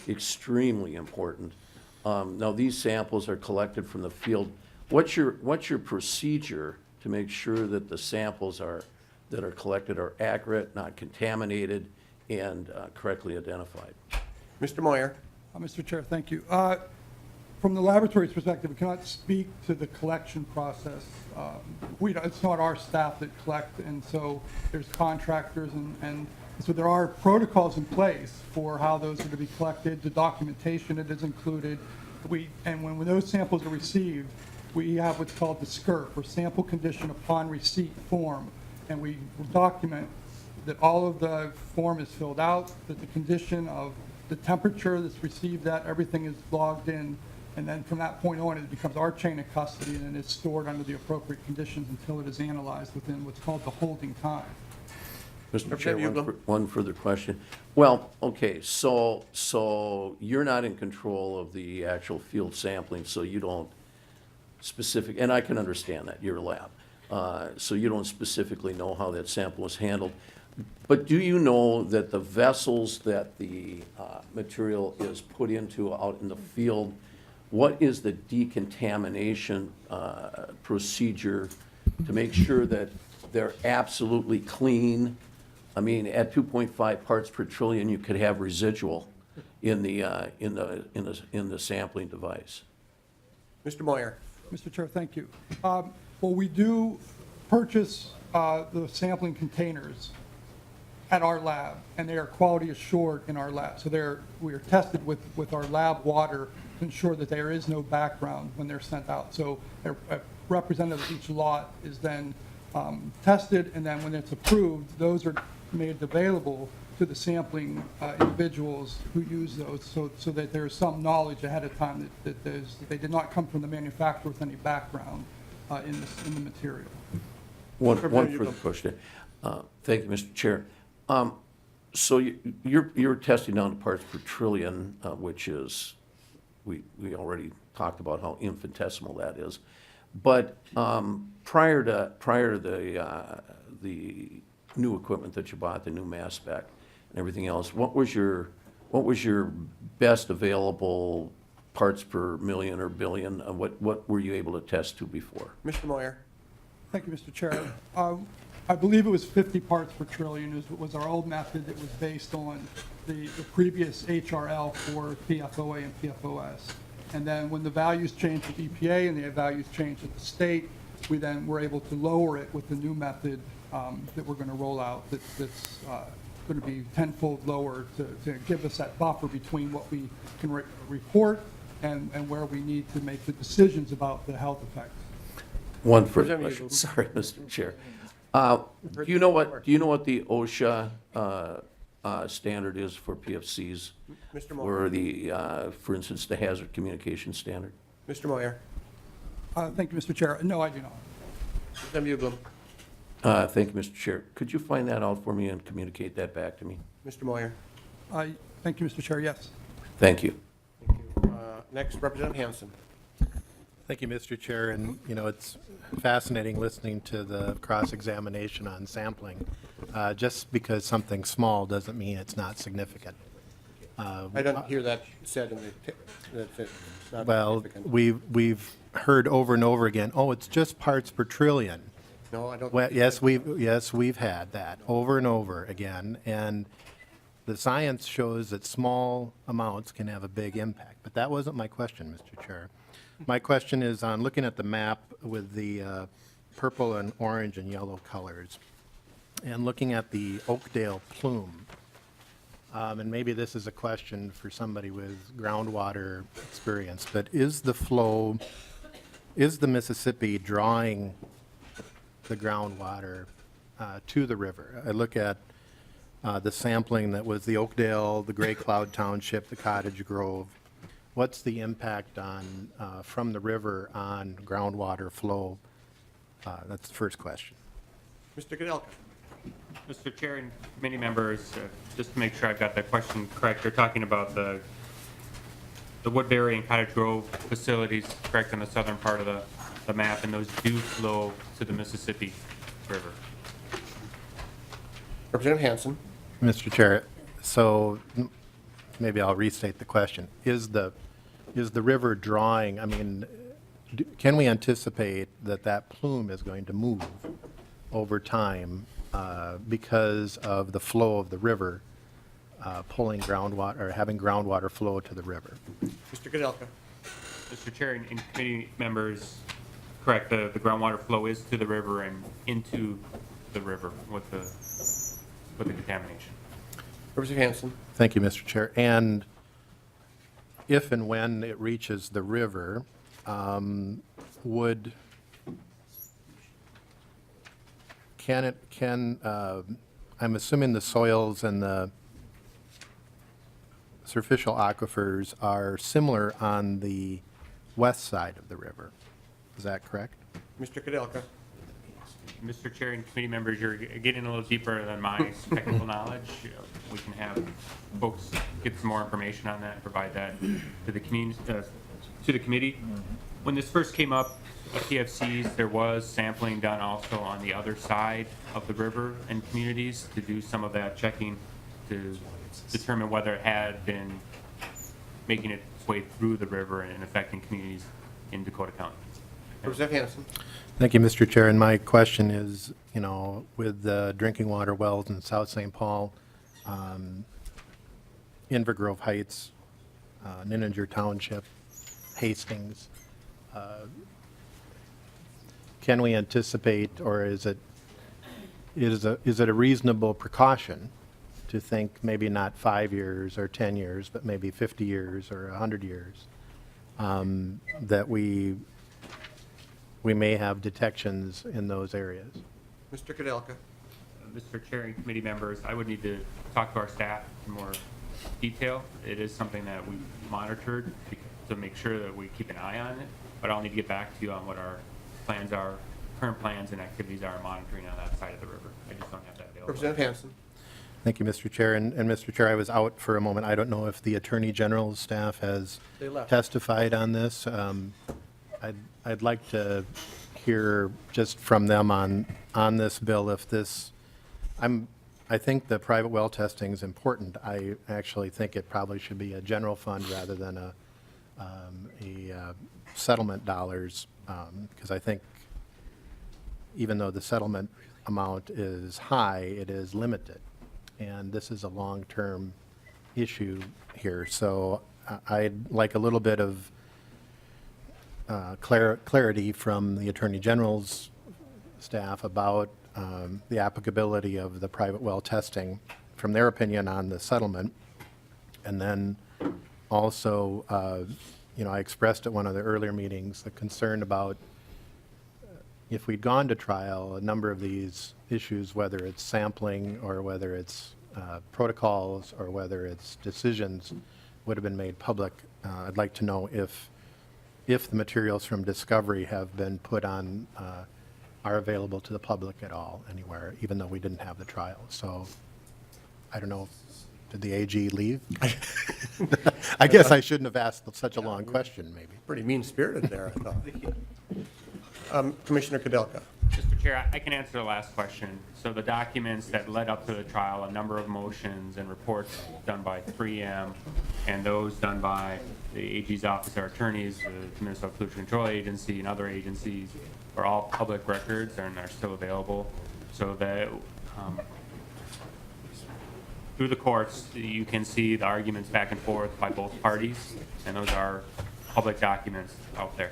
Speaker 15: extremely important. Now, these samples are collected from the field. What's your procedure to make sure that the samples that are collected are accurate, not contaminated, and correctly identified?
Speaker 1: Mr. Moyer.
Speaker 13: Mr. Chair, thank you. From the laboratory's perspective, we cannot speak to the collection process. It's not our staff that collect, and so there's contractors, and so there are protocols in place for how those are to be collected, the documentation that is included. And when those samples are received, we have what's called the SCRF, or Sample Condition Upon Receipt form, and we document that all of the form is filled out, that the condition of the temperature that's received, that everything is logged in, and then from that point on, it becomes our chain of custody, and then it's stored under the appropriate conditions until it is analyzed within what's called the holding time.
Speaker 15: Mr. Chair, one further question. Well, okay, so you're not in control of the actual field sampling, so you don't and I can understand that, you're a lab, so you don't specifically know how that sample is handled. But do you know that the vessels that the material is put into out in the field, what is the decontamination procedure to make sure that they're absolutely clean? I mean, at 2.5 parts per trillion, you could have residual in the sampling device.
Speaker 1: Mr. Moyer.
Speaker 13: Mr. Chair, thank you. Well, we do purchase the sampling containers at our lab, and they are quality assured in our lab. So we are tested with our lab water to ensure that there is no background when they're sent out. So a representative of each lot is then tested, and then when it's approved, those are made available to the sampling individuals who use those, so that there's some knowledge ahead of time that they did not come from the manufacturer with any background in the material.
Speaker 15: One further question. Thank you, Mr. Chair. So you're testing down to parts per trillion, which is, we already talked about how infinitesimal that is. But prior to the new equipment that you bought, the new mass spec and everything else, what was your best available parts per million or billion? What were you able to test to before?
Speaker 1: Mr. Moyer.
Speaker 13: Thank you, Mr. Chair. I believe it was 50 parts per trillion was our old method that was based on the previous HRL for PFOA and PFOS. And then when the values changed with EPA and the values changed at the state, we then were able to lower it with the new method that we're going to roll out that's going to be tenfold lower to give us that buffer between what we can report and where we need to make the decisions about the health effects.
Speaker 15: One further question. Sorry, Mr. Chair. Do you know what the OSHA standard is for PFCs?
Speaker 1: Mr. Moyer.
Speaker 15: Or the, for instance, the hazard communication standard?
Speaker 1: Mr. Moyer.
Speaker 13: Thank you, Mr. Chair. No, I do not.
Speaker 1: Representative Uglum.
Speaker 15: Thank you, Mr. Chair. Could you find that out for me and communicate that back to me?
Speaker 1: Mr. Moyer.
Speaker 13: Thank you, Mr. Chair. Yes.
Speaker 15: Thank you.
Speaker 1: Thank you. Next, Representative Hansen.
Speaker 5: Thank you, Mr. Chair, and, it's fascinating listening to the cross-examination on sampling. Just because something's small doesn't mean it's not significant.
Speaker 1: I don't hear that said in that it's not
Speaker 5: Well,
Speaker 1: significant.
Speaker 5: we've heard over and over again, oh, it's just parts per trillion.
Speaker 1: No, I don't.
Speaker 5: Well, yes, we've had that over and over again, and the science shows that small amounts can have a big impact. But that wasn't my question, Mr. Chair. My question is on looking at the map with the purple and orange and yellow colors, and looking at the Oakdale plume. And maybe this is a question for somebody with groundwater experience, but is the Mississippi drawing the groundwater to the river? I look at the sampling that was the Oakdale, the Gray Cloud Township, the Cottage Grove. What's the impact on, from the river on groundwater flow? That's the first question.
Speaker 1: Mr. Goodell.
Speaker 8: Mr. Chair and committee members, just to make sure I've got that question correct, you're talking about the Woodbury and Cottage Grove facilities, correct, on the southern part of the map, and those do flow to the Mississippi River.
Speaker 1: Representative Hansen.
Speaker 5: Mr. Chair, so maybe I'll restate the question. Is the river drawing, can we anticipate that plume is going to move over time because of the flow of the river pulling groundwater, or having groundwater flow to the river?
Speaker 1: Mr. Goodell.
Speaker 8: Mr. Chair and committee members, correct, the groundwater flow is to the river and into the river with the contamination.
Speaker 1: Representative Hansen.
Speaker 5: Thank you, Mr. Chair. And if and when it reaches the river, I'm assuming the soils and the superficial aquifers are similar on the west side of the river. Is that correct?
Speaker 1: Mr. Kudelka.
Speaker 8: Mr. Chair and committee members, you're getting a little deeper than my technical knowledge. We can have folks get some more information on that and provide that to the committee. When this first came up, PFCs, there was sampling done also on the other side of the river and communities to do some of that checking to determine whether it had been making its way through the river and affecting communities in Dakota County.
Speaker 1: Representative Hansen.
Speaker 5: Thank you, Mr. Chair. And my question is, with the drinking water wells in South St. Paul, Inver Grove Heights, Nininger Township, Hastings, can we anticipate, or is it a reasonable precaution to think maybe not 5 years or 10 years, but maybe 50 years or 100 years, that we may have detections in those areas?
Speaker 1: Mr. Kudelka.
Speaker 8: Mr. Chair and committee members, I would need to talk to our staff in more detail. It is something that we monitored to make sure that we keep an eye on it, but I'll need to get back to you on what our plans are, current plans and activities are monitoring on that side of the river. I just don't have that available.
Speaker 1: Representative Hansen.
Speaker 5: Thank you, Mr. Chair. And Mr. Chair, I was out for a moment. I don't know if the Attorney General's staff has
Speaker 1: They left.
Speaker 5: testified on this. I'd like to hear just from them on this bill if this, I think the private well testing is important. I actually think it probably should be a general fund rather than a settlement dollars, because I think even though the settlement amount is high, it is limited. And this is a long-term issue here. So I'd like a little bit of clarity from the Attorney General's staff about the applicability of the private well testing from their opinion on the settlement. And then also, I expressed at one of the earlier meetings the concern about if we'd gone to trial, a number of these issues, whether it's sampling or whether it's protocols or whether it's decisions, would have been made public. I'd like to know if the materials from discovery have been put on, are available to the public at all anywhere, even though we didn't have the trial. So I don't know, did the AG leave? I guess I shouldn't have asked such a long question, maybe.
Speaker 1: Pretty mean-spirited there, I thought. Commissioner Kudelka.
Speaker 8: Mr. Chair, I can answer the last question. So the documents that led up to the trial, a number of motions and reports done by 3M and those done by the AG's office, our attorneys, the Minnesota Pollution Control Agency and other agencies are all public records and are still available. So that through the courts, you can see the arguments back and forth by both parties, and those are public documents out there.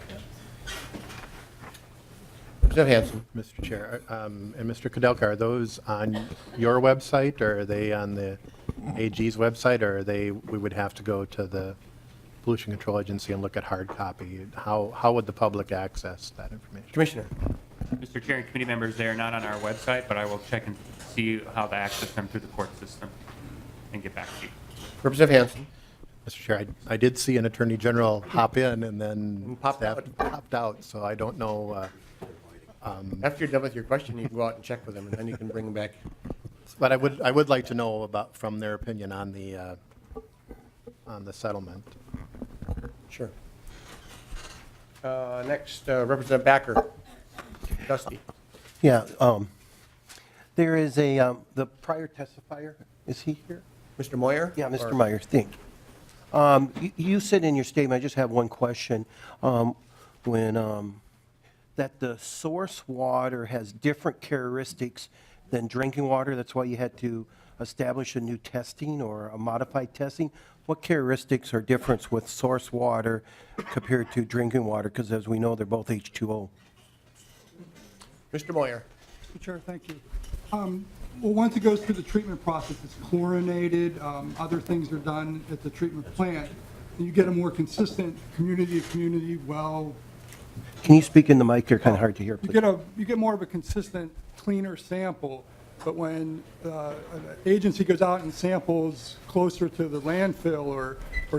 Speaker 1: Representative Hanson.
Speaker 5: Mr. Chair, and Mr. Kudelka, are those on your website, or are they on the AG's website, or are they, we would have to go to the Pollution Control Agency and look at hard copy? How would the public access that information?
Speaker 1: Commissioner.
Speaker 8: Mr. Chair and committee members, they are not on our website, but I will check and see how to access them through the court system and get back to you.
Speaker 1: Representative Hanson.
Speaker 5: Mr. Chair, I did see an Attorney General hop in and then
Speaker 1: Popped
Speaker 5: staff
Speaker 1: out.
Speaker 5: popped out, so I don't know.
Speaker 1: After you're done with your question, you can go out and check with them, and then you can bring them back.
Speaker 5: But I would like to know about, from their opinion on the settlement.
Speaker 1: Sure. Next, Representative Backer. Dusty.
Speaker 16: Yeah, there is the prior testifier, is he here?
Speaker 1: Mr. Moyer?
Speaker 16: Yeah, Mr.
Speaker 1: Or-
Speaker 16: Myers, thank you. You said in your statement, I just have one question, that the source water has different characteristics than drinking water, that's why you had to establish a new testing or a modified testing. What characteristics are different with source water compared to drinking water? Because as we know, they're both H2O.
Speaker 1: Mr. Moyer.
Speaker 13: Mr. Chair, thank you. Well, once it goes through the treatment process, it's chlorinated, other things are done at the treatment plant, and you get a more consistent community well.
Speaker 16: Can you speak in the mic? You're kind of hard to hear,
Speaker 13: You
Speaker 16: please.
Speaker 13: get more of a consistent, cleaner sample, but when an agency goes out and samples closer to the landfill or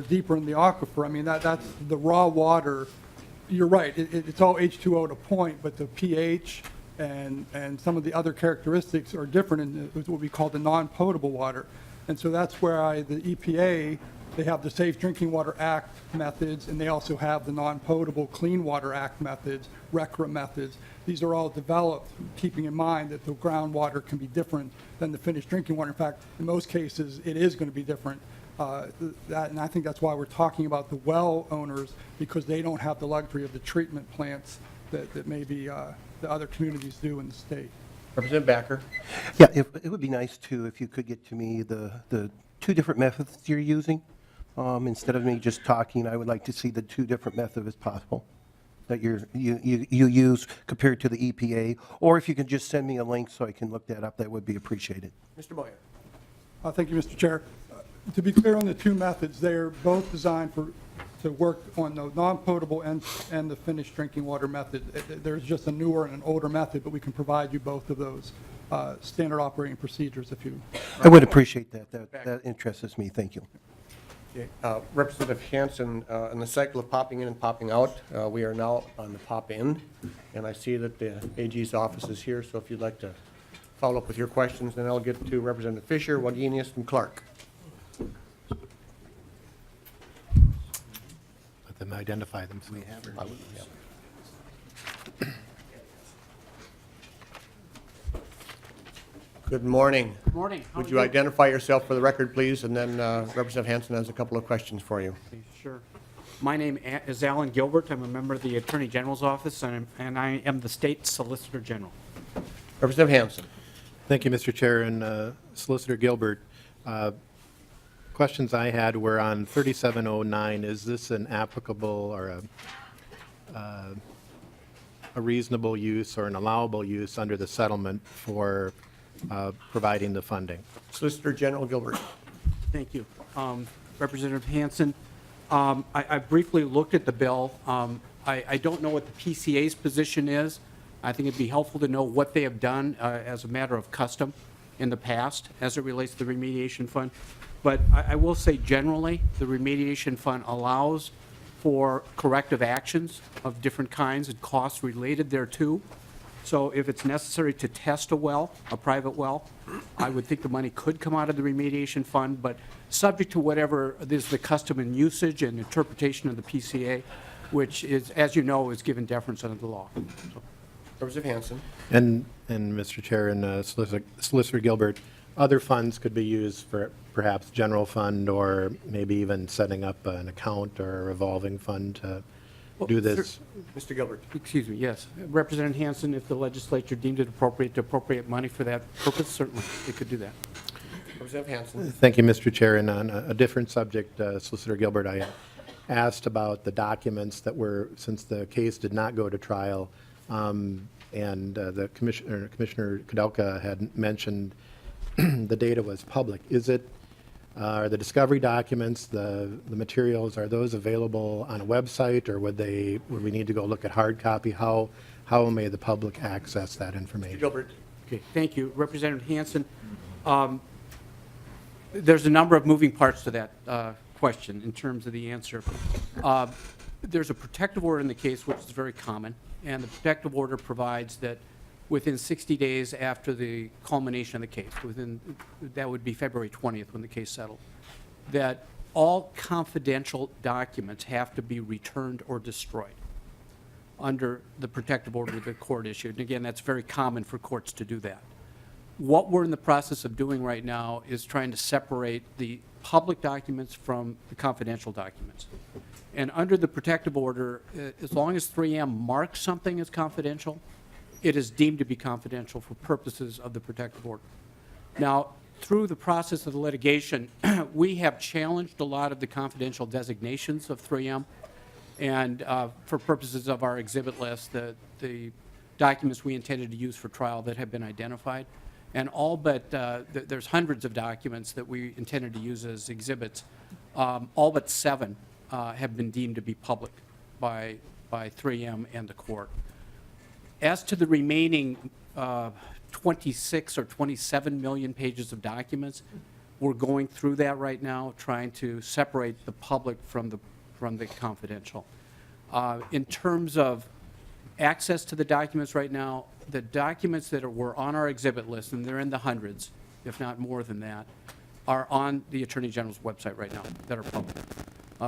Speaker 13: deeper in the aquifer, I mean, that's the raw water. You're right, it's all H2O to point, but the pH and some of the other characteristics are different in what we call the non-potable water. And so that's where the EPA, they have the Safe Drinking Water Act methods, and they also have the Non-Potable Clean Water Act methods, RCRA methods. These are all developed keeping in mind that the groundwater can be different than the finished drinking water. In fact, in most cases, it is going to be different. And I think that's why we're talking about the well owners, because they don't have the luxury of the treatment plants that maybe the other communities do in the state.
Speaker 1: Representative Backer.
Speaker 16: Yeah, it would be nice too if you could get to me the two different methods you're using. Instead of me just talking, I would like to see the two different methods as possible that you use compared to the EPA. Or if you could just send me a link so I can look that up, that would be appreciated.
Speaker 1: Mr. Moyer.
Speaker 13: Thank you, Mr. Chair. To be clear on the two methods, they are both designed to work on the non-potable and the finished drinking water method. There's just a newer and an older method, but we can provide you both of those standard operating procedures if you.
Speaker 16: I would appreciate that. That interests me. Thank you.
Speaker 1: Okay, Representative Hanson, in the cycle of popping in and popping out, we are now on the pop in, and I see that the AG's office is here, so if you'd like to follow up with your questions, then I'll get to Representative Fisher, Wagenius, and Clark.
Speaker 5: Let them identify themselves.
Speaker 1: Good morning.
Speaker 17: Good morning. How
Speaker 1: Would
Speaker 17: are
Speaker 1: you identify yourself for the record, please, and then Representative Hanson has a couple of questions for you.
Speaker 17: Sure. My name is Alan Gilbert. I'm a member of the Attorney General's office, and I am the State Solicitor General.
Speaker 1: Representative Hanson.
Speaker 5: Thank you, Mr. Chair, and Solicitor Gilbert. Questions I had were on 3709. Is this an applicable or a reasonable use or an allowable use under the settlement for providing the funding?
Speaker 1: Solicitor General Gilbert.
Speaker 17: Thank you. Representative Hanson, I briefly looked at the bill. I don't know what the PCA's position is. I think it'd be helpful to know what they have done as a matter of custom in the past as it relates to the remediation fund. But I will say generally, the remediation fund allows for corrective actions of different kinds and costs related thereto. So if it's necessary to test a well, a private well, I would think the money could come out of the remediation fund, but subject to whatever is the custom and usage and interpretation of the PCA, which is, as you know, is given deference under the law. So,
Speaker 1: Representative Hanson.
Speaker 5: And Mr. Chair and Solicitor Gilbert, other funds could be used for perhaps general fund or maybe even setting up an account or a revolving fund to do this.
Speaker 1: Mr. Gilbert.
Speaker 17: excuse me, yes. Representative Hanson, if the legislature deemed it appropriate to appropriate money for that purpose, certainly they could do that.
Speaker 1: Representative Hanson.
Speaker 5: Thank you, Mr. Chair. And on a different subject, Solicitor Gilbert, I asked about the documents that were, since the case did not go to trial, and the Commissioner Kudelka had mentioned the data was public. Is it, are the discovery documents, the materials, are those available on a website, or would we need to go look at hard copy? How may the public access that information?
Speaker 1: Mr. Gilbert.
Speaker 17: Okay, thank you. Representative Hanson, there's a number of moving parts to that question in terms of the answer. There's a protective order in the case, which is very common, and the protective order provides that within 60 days after the culmination of the case, that would be February 20th when the case settled, that all confidential documents have to be returned or destroyed under the protective order the court issued. And again, that's very common for courts to do that. What we're in the process of doing right now is trying to separate the public documents from the confidential documents. And under the protective order, as long as 3M marks something as confidential, it is deemed to be confidential for purposes of the protective order. Now, through the process of the litigation, we have challenged a lot of the confidential designations of 3M, and for purposes of our exhibit list, the documents we intended to use for trial that have been identified, and all but, there's hundreds of documents that we intended to use as exhibits, all but 7 have been deemed to be public by 3M and the court. As to the remaining 26 or 27 million pages of documents, we're going through that right now, trying to separate the public from the confidential. In terms of access to the documents right now, the documents that were on our exhibit list, and they're in the hundreds, if not more than that, are on the Attorney General's website right now that are public.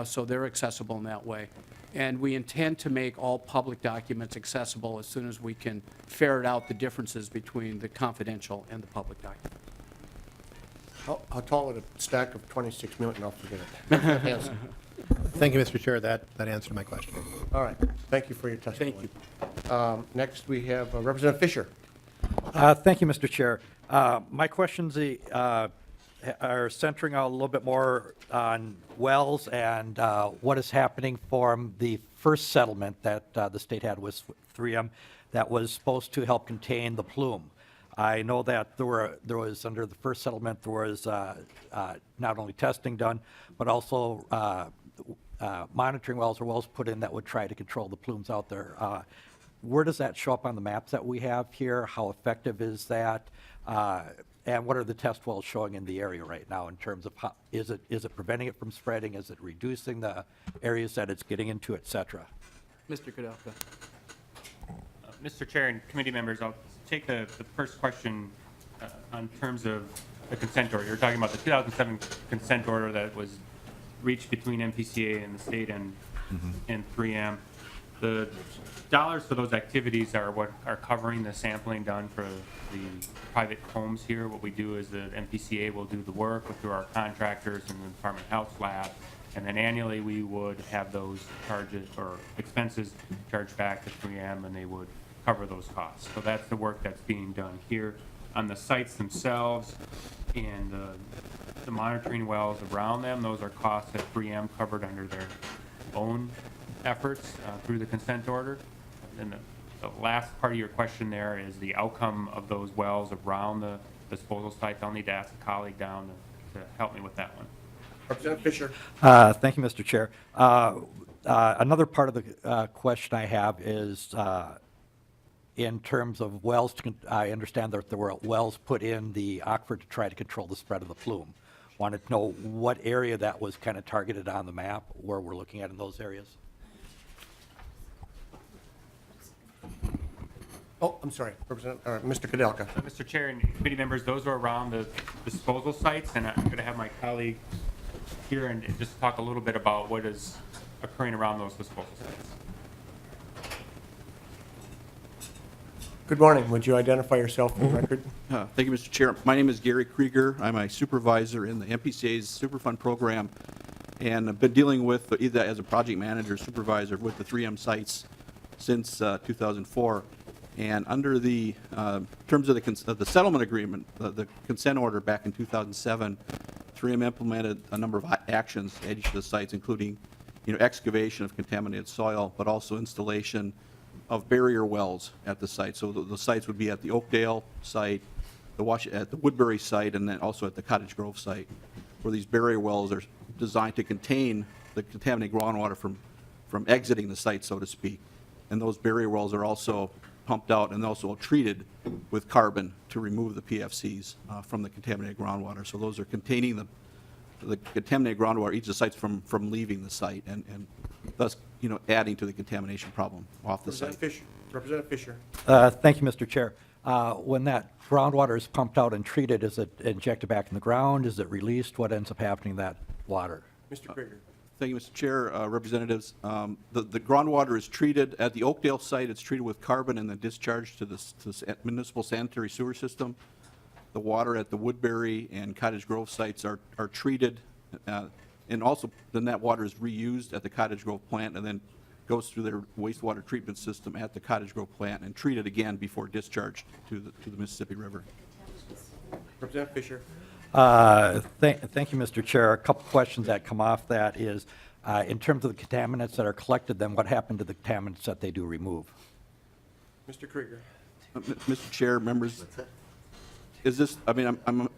Speaker 17: So they're accessible in that way. And we intend to make all public documents accessible as soon as we can ferret out the differences between the confidential and the public documents.
Speaker 1: How tall would a stack of 26 million? I'll forget it. Representative Hanson.
Speaker 5: Thank you, Mr. Chair. That answered my question.
Speaker 1: All right. Thank you for your testimony.
Speaker 17: Thank you.
Speaker 1: Next, we have Representative Fisher.
Speaker 18: Thank you, Mr. Chair. My questions are centering a little bit more on wells and what is happening from the first settlement that the state had with 3M that was supposed to help contain the plume. I know that there was, under the first settlement, there was not only testing done, but also monitoring wells or wells put in that would try to control the plumes out there. Where does that show up on the maps that we have here? How effective is that? And what are the test wells showing in the area right now in terms of how, is it preventing it from spreading? Is it reducing the areas that it's getting into, et cetera?
Speaker 17: Mr. Kudelka.
Speaker 8: Mr. Chair and committee members, I'll take the first question on terms of the consent order. You're talking about the 2007 consent order that was reached between MPCA and the state and 3M. The dollars for those activities are what are covering the sampling done for the private homes here. What we do is the MPCA will do the work through our contractors and the Department of Health lab, and then annually we would have those charges or expenses charged back to 3M, and they would cover those costs. So that's the work that's being done here. On the sites themselves and the monitoring wells around them, those are costs that 3M covered under their own efforts through the consent order. And the last part of your question there is the outcome of those wells around the disposal sites. I'll need to ask a colleague down to help me with that one.
Speaker 1: Representative Fisher.
Speaker 18: Thank you, Mr. Chair. Another part of the question I have is in terms of wells. I understand that there were wells put in the aquifer to try to control the spread of the plume. Wanted to know what area that was kind of targeted on the map, where we're looking at in those areas.
Speaker 1: Oh, I'm sorry, Mr. Kadelka.
Speaker 8: Mr. Chair and committee members, those are around the disposal sites, and I'm going to have my colleague here and just talk a little bit about what is occurring around those disposal sites.
Speaker 1: Good morning. Would you identify yourself for the record?
Speaker 19: Thank you, Mr. Chair. My name is Gary Krieger. I'm a supervisor in the MPCA's Superfund program, and I've been dealing with, either as a project manager or supervisor, with the 3M sites since 2004. And under the terms of the settlement agreement, the consent order back in 2007, 3M implemented a number of actions at each of the sites, including excavation of contaminated soil, but also installation of barrier wells at the site. So the sites would be at the Oakdale site, at the Woodbury site, and then also at the Cottage Grove site, where these barrier wells are designed to contain the contaminated groundwater from exiting the site, so to speak. And those barrier wells are also pumped out and also treated with carbon to remove the PFCs from the contaminated groundwater. So those are containing the contaminated groundwater, each of the sites from leaving the site, and thus adding to the contamination problem off the site.
Speaker 1: Representative Fisher.
Speaker 18: Thank you, Mr. Chair. When that groundwater is pumped out and treated, is it injected back in the ground? Is it released? What ends up happening to that water?
Speaker 1: Mr. Krieger.
Speaker 19: Thank you, Mr. Chair, representatives. The groundwater is treated at the Oakdale site. It's treated with carbon and then discharged to the municipal sanitary sewer system. The water at the Woodbury and Cottage Grove sites are treated, and also then that water is reused at the Cottage Grove plant and then goes through their wastewater treatment system at the Cottage Grove plant and treated again before discharge to the Mississippi River.
Speaker 1: Representative Fisher.
Speaker 18: Thank you, Mr. Chair. A couple questions that come off that is, in terms of the contaminants that are collected, then what happened to the contaminants that they do remove?
Speaker 1: Mr. Krieger.
Speaker 19: Mr. Chair, members, is this, I'm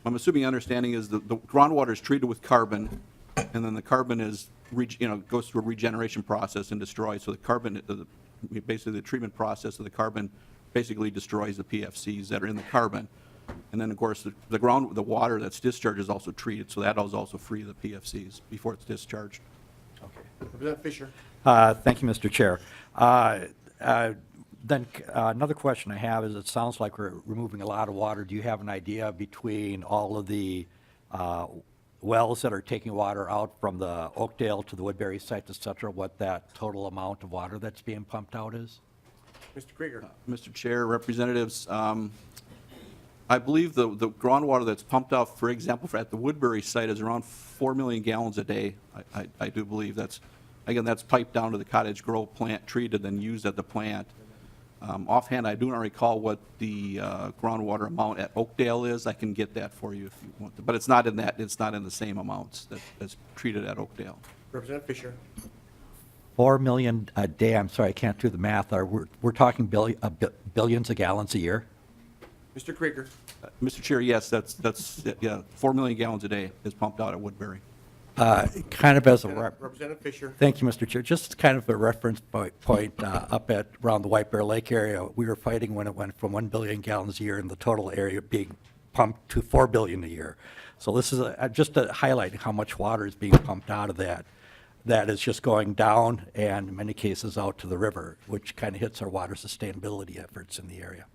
Speaker 19: assuming understanding is the groundwater is treated with carbon, and then the carbon is, goes through a regeneration process and destroyed. So the carbon, basically the treatment process of the carbon basically destroys the PFCs that are in the carbon. And then, of course, the water that's discharged is also treated, so that is also free of the PFCs before it's discharged.
Speaker 1: Okay. Representative Fisher.
Speaker 18: Thank you, Mr. Chair. Then another question I have is, it sounds like we're removing a lot of water. Do you have an idea between all of the wells that are taking water out from the Oakdale to the Woodbury sites, et cetera, what that total amount of water that's being pumped out is?
Speaker 1: Mr. Krieger.
Speaker 19: Mr. Chair, representatives, I believe the groundwater that's pumped out, for example, at the Woodbury site is around 4 million gallons a day. I do believe that's piped down to the Cottage Grove plant, treated, and used at the plant. Offhand, I do not recall what the groundwater amount at Oakdale is. I can get that for you if you want to, but it's not in that. It's not in the same amounts that's treated at Oakdale.
Speaker 1: Representative Fisher.
Speaker 18: 4 million a day. I'm sorry, I can't do the math. We're talking billions of gallons a year?
Speaker 1: Mr. Krieger.
Speaker 19: Mr. Chair, yes, that's 4 million gallons a day is pumped out at Woodbury.
Speaker 18: Kind of as a
Speaker 1: Representative Fisher.
Speaker 18: Thank you, Mr. Chair. Just kind of a reference point up at around the White Bear Lake area, we were fighting when it went from 1 billion gallons a year and the total area being pumped to 4 billion a year. So this is just to highlight how much water is being pumped out of that. That is just going down and in many cases out to the river, which kind of hits our water sustainability efforts in the area.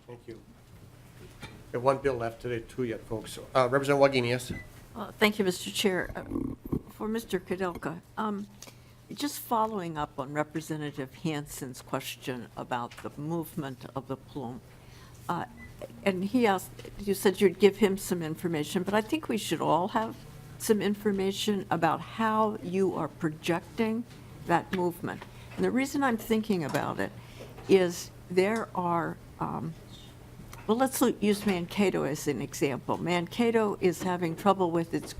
Speaker 1: Thank you. We have one bill left today, two yet, folks. Representative Wagenius.
Speaker 7: Thank you, Mr. Chair. For Mr. Kadelka, just following up on Representative Hansen's question about the movement of the plume, and he asked, you said you'd give him some information, but I think we should all have some information about how you are projecting that movement. And the reason I'm thinking about it is there are, well, let's use Mankato as an example. Mankato is having trouble with its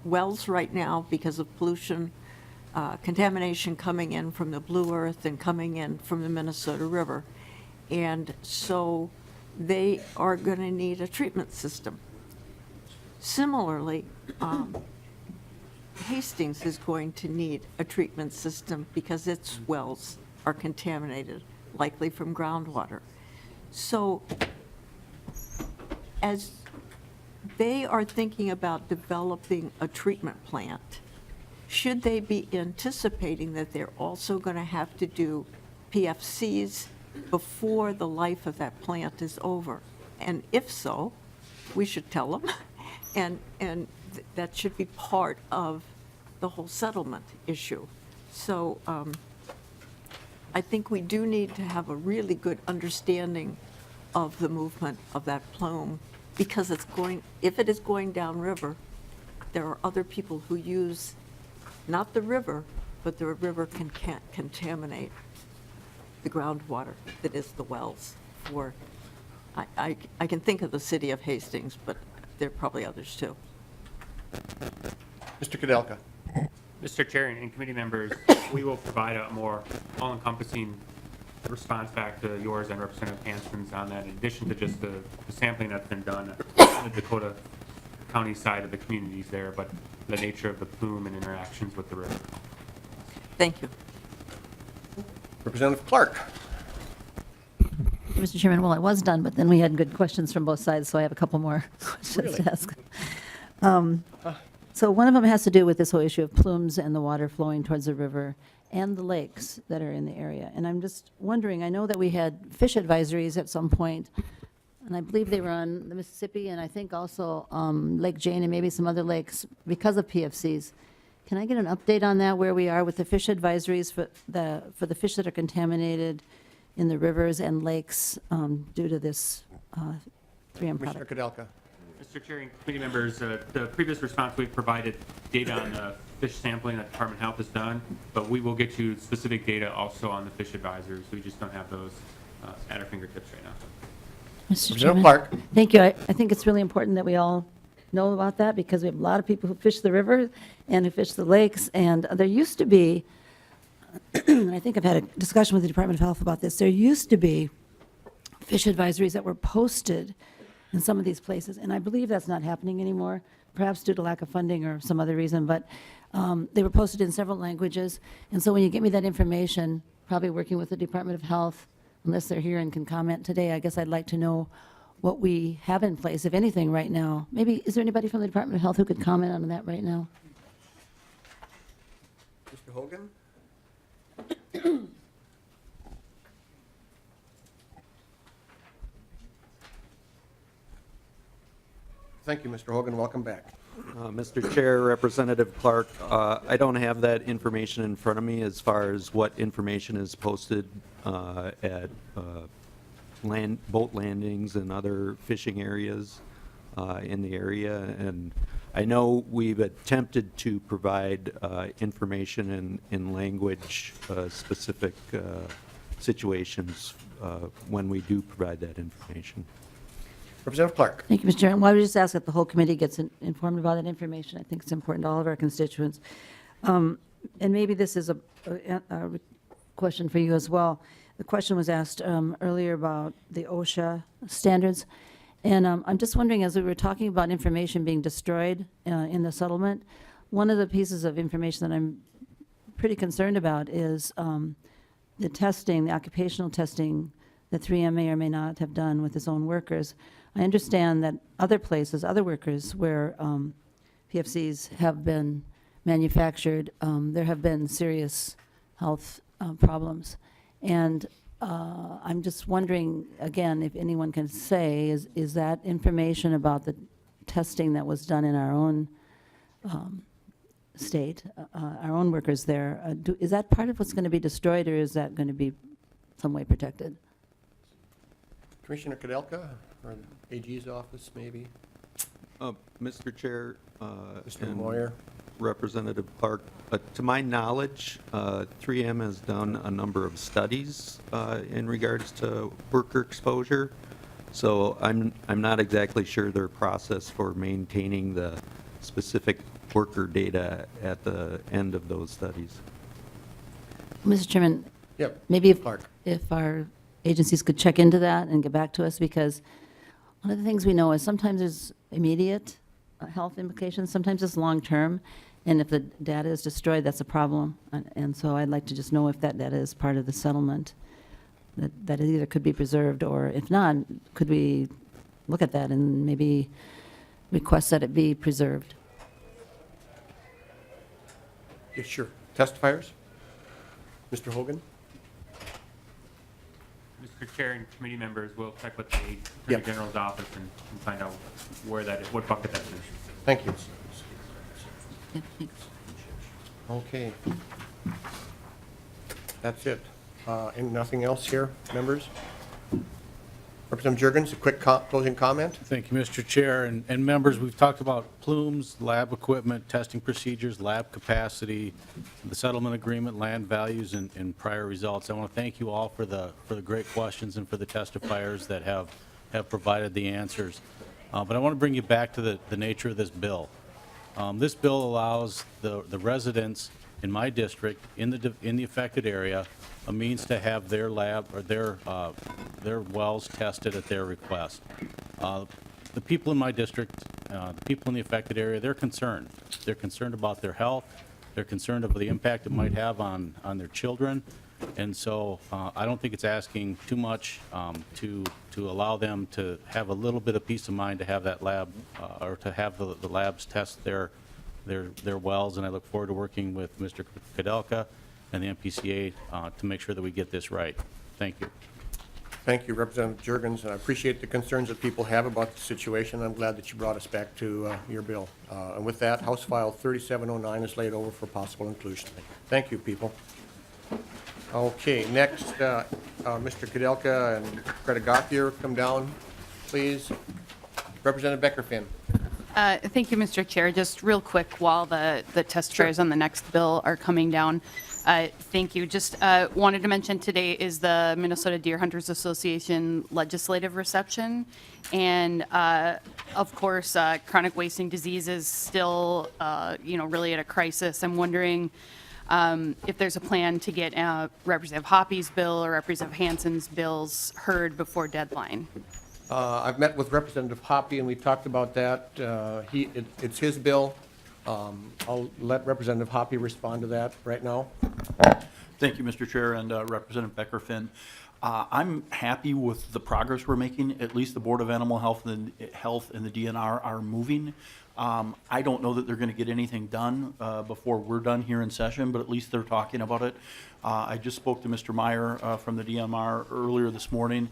Speaker 7: wells right now because of pollution, contamination coming in from the Blue Earth and coming in from the Minnesota River. And so they are going to need a treatment system. Similarly, Hastings is going to need a treatment system because its wells are contaminated, likely from groundwater. So as they are thinking about developing a treatment plant, should they be anticipating that they're also going to have to do PFCs before the life of that plant is over? And if so, we should tell them, and that should be part of the whole settlement issue. So I think we do need to have a really good understanding of the movement of that plume, because if it is going downriver, there are other people who use not the river, but the river can contaminate the groundwater that is the wells. I can think of the city of Hastings, but there are probably others too.
Speaker 1: Mr. Kudelka.
Speaker 8: Mr. Chair and committee members, we will provide a more all-encompassing response back to yours and Representative Hanson's on that, in addition to just the sampling that's been done on the Dakota County side of the communities there, but the nature of the plume and interactions with the river.
Speaker 7: Thank you.
Speaker 1: Representative Clark.
Speaker 9: Mr. Chairman, well, I was done, but then we had good questions from both sides, so I have a couple more questions to ask. So one of them has to do with this whole issue of plumes and the water flowing towards the river and the lakes that are in the area. And I'm just wondering, I know that we had fish advisories at some point, and I believe they were on the Mississippi and I think also Lake Jane and maybe some other lakes because of PFCs. Can I get an update on that, where we are with the fish advisories for the fish that are contaminated in the rivers and lakes due to this 3M product?
Speaker 1: Commissioner Kudelka.
Speaker 8: Mr. Chair and committee members, the previous response, we've provided data on fish sampling that Department of Health has done, but we will get you specific data also on the fish advisors. We just don't have those at our fingertips right now.
Speaker 9: Mr. Chairman,
Speaker 1: Clark.
Speaker 9: thank you. I think it's really important that we all know about that, because we have a lot of people who fish the river and who fish the lakes, and there used to be, and I think I've had a discussion with the Department of Health about this, there used to be fish advisories that were posted in some of these places, and I believe that's not happening anymore, perhaps due to lack of funding or some other reason, but they were posted in several languages, and so when you get me that information, probably working with the Department of Health, unless they're here and can comment today, I guess I'd like to know what we have in place, if anything, right now. Maybe, is there anybody from the Department of Health who could comment on that right now?
Speaker 1: Mr. Hogan. Thank you, Mr. Hogan. Welcome back.
Speaker 12: Mr. Chair, Representative Clark, I don't have that information in front of me as far as what information is posted at boat landings and other fishing areas in the area. And I know we've attempted to provide information in language specific situations when we do provide that information.
Speaker 1: Representative Clark.
Speaker 9: Thank you, Mr. Chairman. Well, I would just ask that the whole committee gets informed about that information. I think it's important to all of our constituents. And maybe this is a question for you as well. The question was asked earlier about the OSHA standards. And I'm just wondering, as we were talking about information being destroyed in the settlement, one of the pieces of information that I'm pretty concerned about is the testing, the occupational testing that 3M may or may not have done with its own workers. I understand that other places, other workers where PFCs have been manufactured, there have been serious health problems. And I'm just wondering, again, if anyone can say, is that information about the testing that was done in our own state, our own workers there, is that part of what's going to be destroyed, or is that going to be some way protected?
Speaker 1: Commissioner Kudelka, or the AG's office, maybe?
Speaker 12: Mr. Chair.
Speaker 1: Mr. Moyer.
Speaker 12: Representative Clark, to my knowledge, 3M has done a number of studies in regards to worker exposure. So I'm not exactly sure their process for maintaining the specific worker data at the end of those studies.
Speaker 9: Mr. Chairman,
Speaker 1: Yep.
Speaker 9: maybe if our agencies could check into that and get back to us, because one of the things we know is sometimes there's immediate health implications, sometimes it's long-term, and if the data is destroyed, that's a problem. And so I'd like to just know if that data is part of the settlement, that it either could be preserved, or if not, could we look at that and maybe request that it be preserved?
Speaker 1: Yes, sure. Testifiers? Mr. Hogan?
Speaker 8: Mr. Chair and committee members will check with the Attorney
Speaker 1: Yep.
Speaker 8: General's office and find out where that is, what bucket that's in.
Speaker 1: Thank you.
Speaker 9: Yeah, thanks.
Speaker 1: Okay. That's it. And nothing else here, members? Representative Jurgens, a quick closing comment?
Speaker 10: Thank you, Mr. Chair. And members, we've talked about plumes, lab equipment, testing procedures, lab capacity, the settlement agreement, land values, and prior results. I want to thank you all for the great questions and for the testifiers that have provided the answers. But I want to bring you back to the nature of this bill. This bill allows the residents in my district, in the affected area, a means to have their lab or their wells tested at their request. The people in my district, the people in the affected area, they're concerned. They're concerned about their health. They're concerned about the impact it might have on their children. And so I don't think it's asking too much to allow them to have a little bit of peace of mind to have that lab or to have the labs test their wells. And I look forward to working with Mr. Kudelka and the MPCA to make sure that we get this right. Thank you.
Speaker 1: Thank you, Representative Jurgens. I appreciate the concerns that people have about the situation. I'm glad that you brought us back to your bill. And with that, House File 3709 is laid over for possible inclusion. Thank you, people. Okay, next, Mr. Kudelka and Greta Gauthier, come down, please. Representative Beckerfin.
Speaker 14: Thank you, Mr. Chair. Just real quick, while the testifiers on the next bill are coming down, thank you. Just wanted to mention today is the Minnesota Deer Hunters Association legislative reception. And of course, chronic wasting disease is still, really at a crisis. I'm wondering if there's a plan to get Representative Hoppy's bill or Representative Hansen's bills heard before deadline.
Speaker 1: I've met with Representative Hoppy, and we talked about that. It's his bill. I'll let Representative Hoppy respond to that right now.
Speaker 20: Thank you, Mr. Chair, and Representative Beckerfin. I'm happy with the progress we're making. At least the Board of Animal Health and the DNR are moving. I don't know that they're going to get anything done before we're done here in session, but at least they're talking about it. I just spoke to Mr. Meyer from the DNR earlier this morning,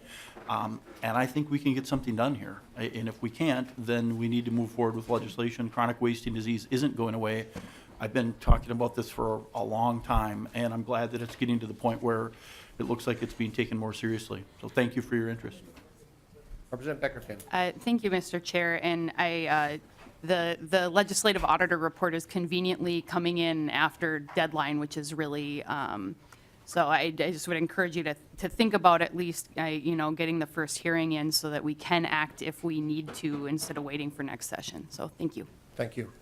Speaker 20: and I think we can get something done here. And if we can't, then we need to move forward with legislation. Chronic wasting disease isn't going away. I've been talking about this for a long time, and I'm glad that it's getting to the point where it looks like it's being taken more seriously. So thank you for your interest.
Speaker 1: Representative Beckerfin.
Speaker 14: Thank you, Mr. Chair. And the legislative auditor report is conveniently coming in after deadline, which is really, so I just would encourage you to think about at least, getting the first hearing in so that we can act if we need to instead of waiting for next session. So thank you.
Speaker 1: Thank you.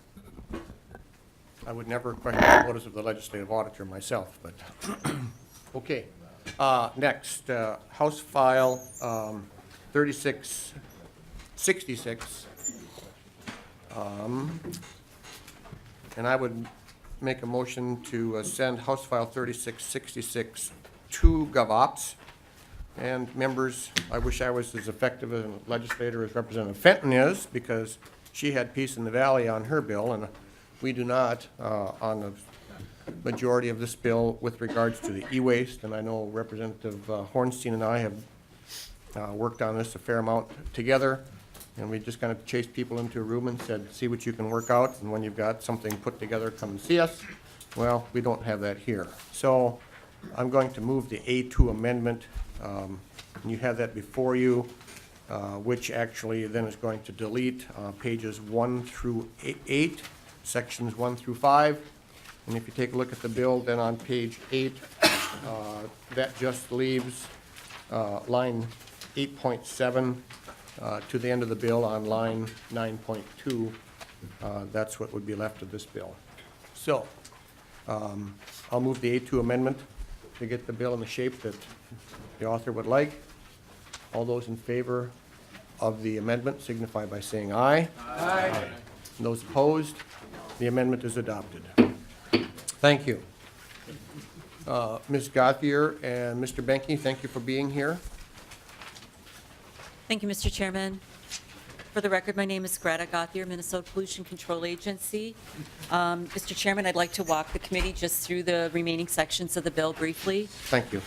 Speaker 1: I would never question the motives of the legislative auditor myself, but okay. Next, House File 3666. And I would make a motion to send House File 3666 to GovOps. And members, I wish I was as effective a legislator as Representative Fenton is, because she had Peace in the Valley on her bill, and we do not on the majority of this bill with regards to the e-waste. And I know Representative Hornstein and I have worked on this a fair amount together. And we just kind of chased people into a room and said, see what you can work out, and when you've got something put together, come and see us. Well, we don't have that here. So I'm going to move the A2 amendment, and you have that before you, which actually then is going to delete pages 1 through 8, sections 1 through 5. And if you take a look at the bill, then on page 8, that just leaves line 8.7 to the end of the bill on line 9.2. That's what would be left of this bill. So I'll move the A2 amendment to get the bill in the shape that the author would like. All those in favor of the amendment signify by saying aye. Aye. And those opposed, the amendment is adopted. Thank you. Ms. Gauthier and Mr. Benke, thank you for being here.
Speaker 21: Thank you, Mr. Chairman. For the record, my name is Greta Gauthier, Minnesota Pollution Control Agency. Mr. Chairman, I'd like to walk the committee just through the remaining sections of the bill briefly.
Speaker 1: Thank you.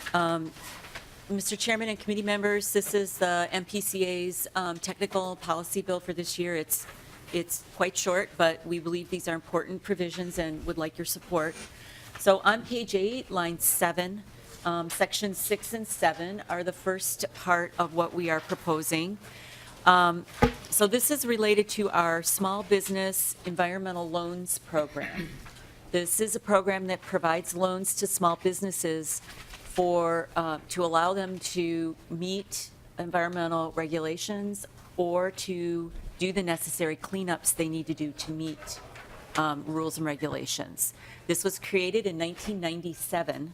Speaker 21: Mr. Chairman and committee members, this is the MPCA's technical policy bill for this year. It's quite short, but we believe these are important provisions and would like your support. So on page 8, line 7, sections 6 and 7 are the first part of what we are proposing. So this is related to our small business environmental loans program. This is a program that provides loans to small businesses to allow them to meet environmental regulations or to do the necessary cleanups they need to do to meet rules and regulations. This was created in 1997,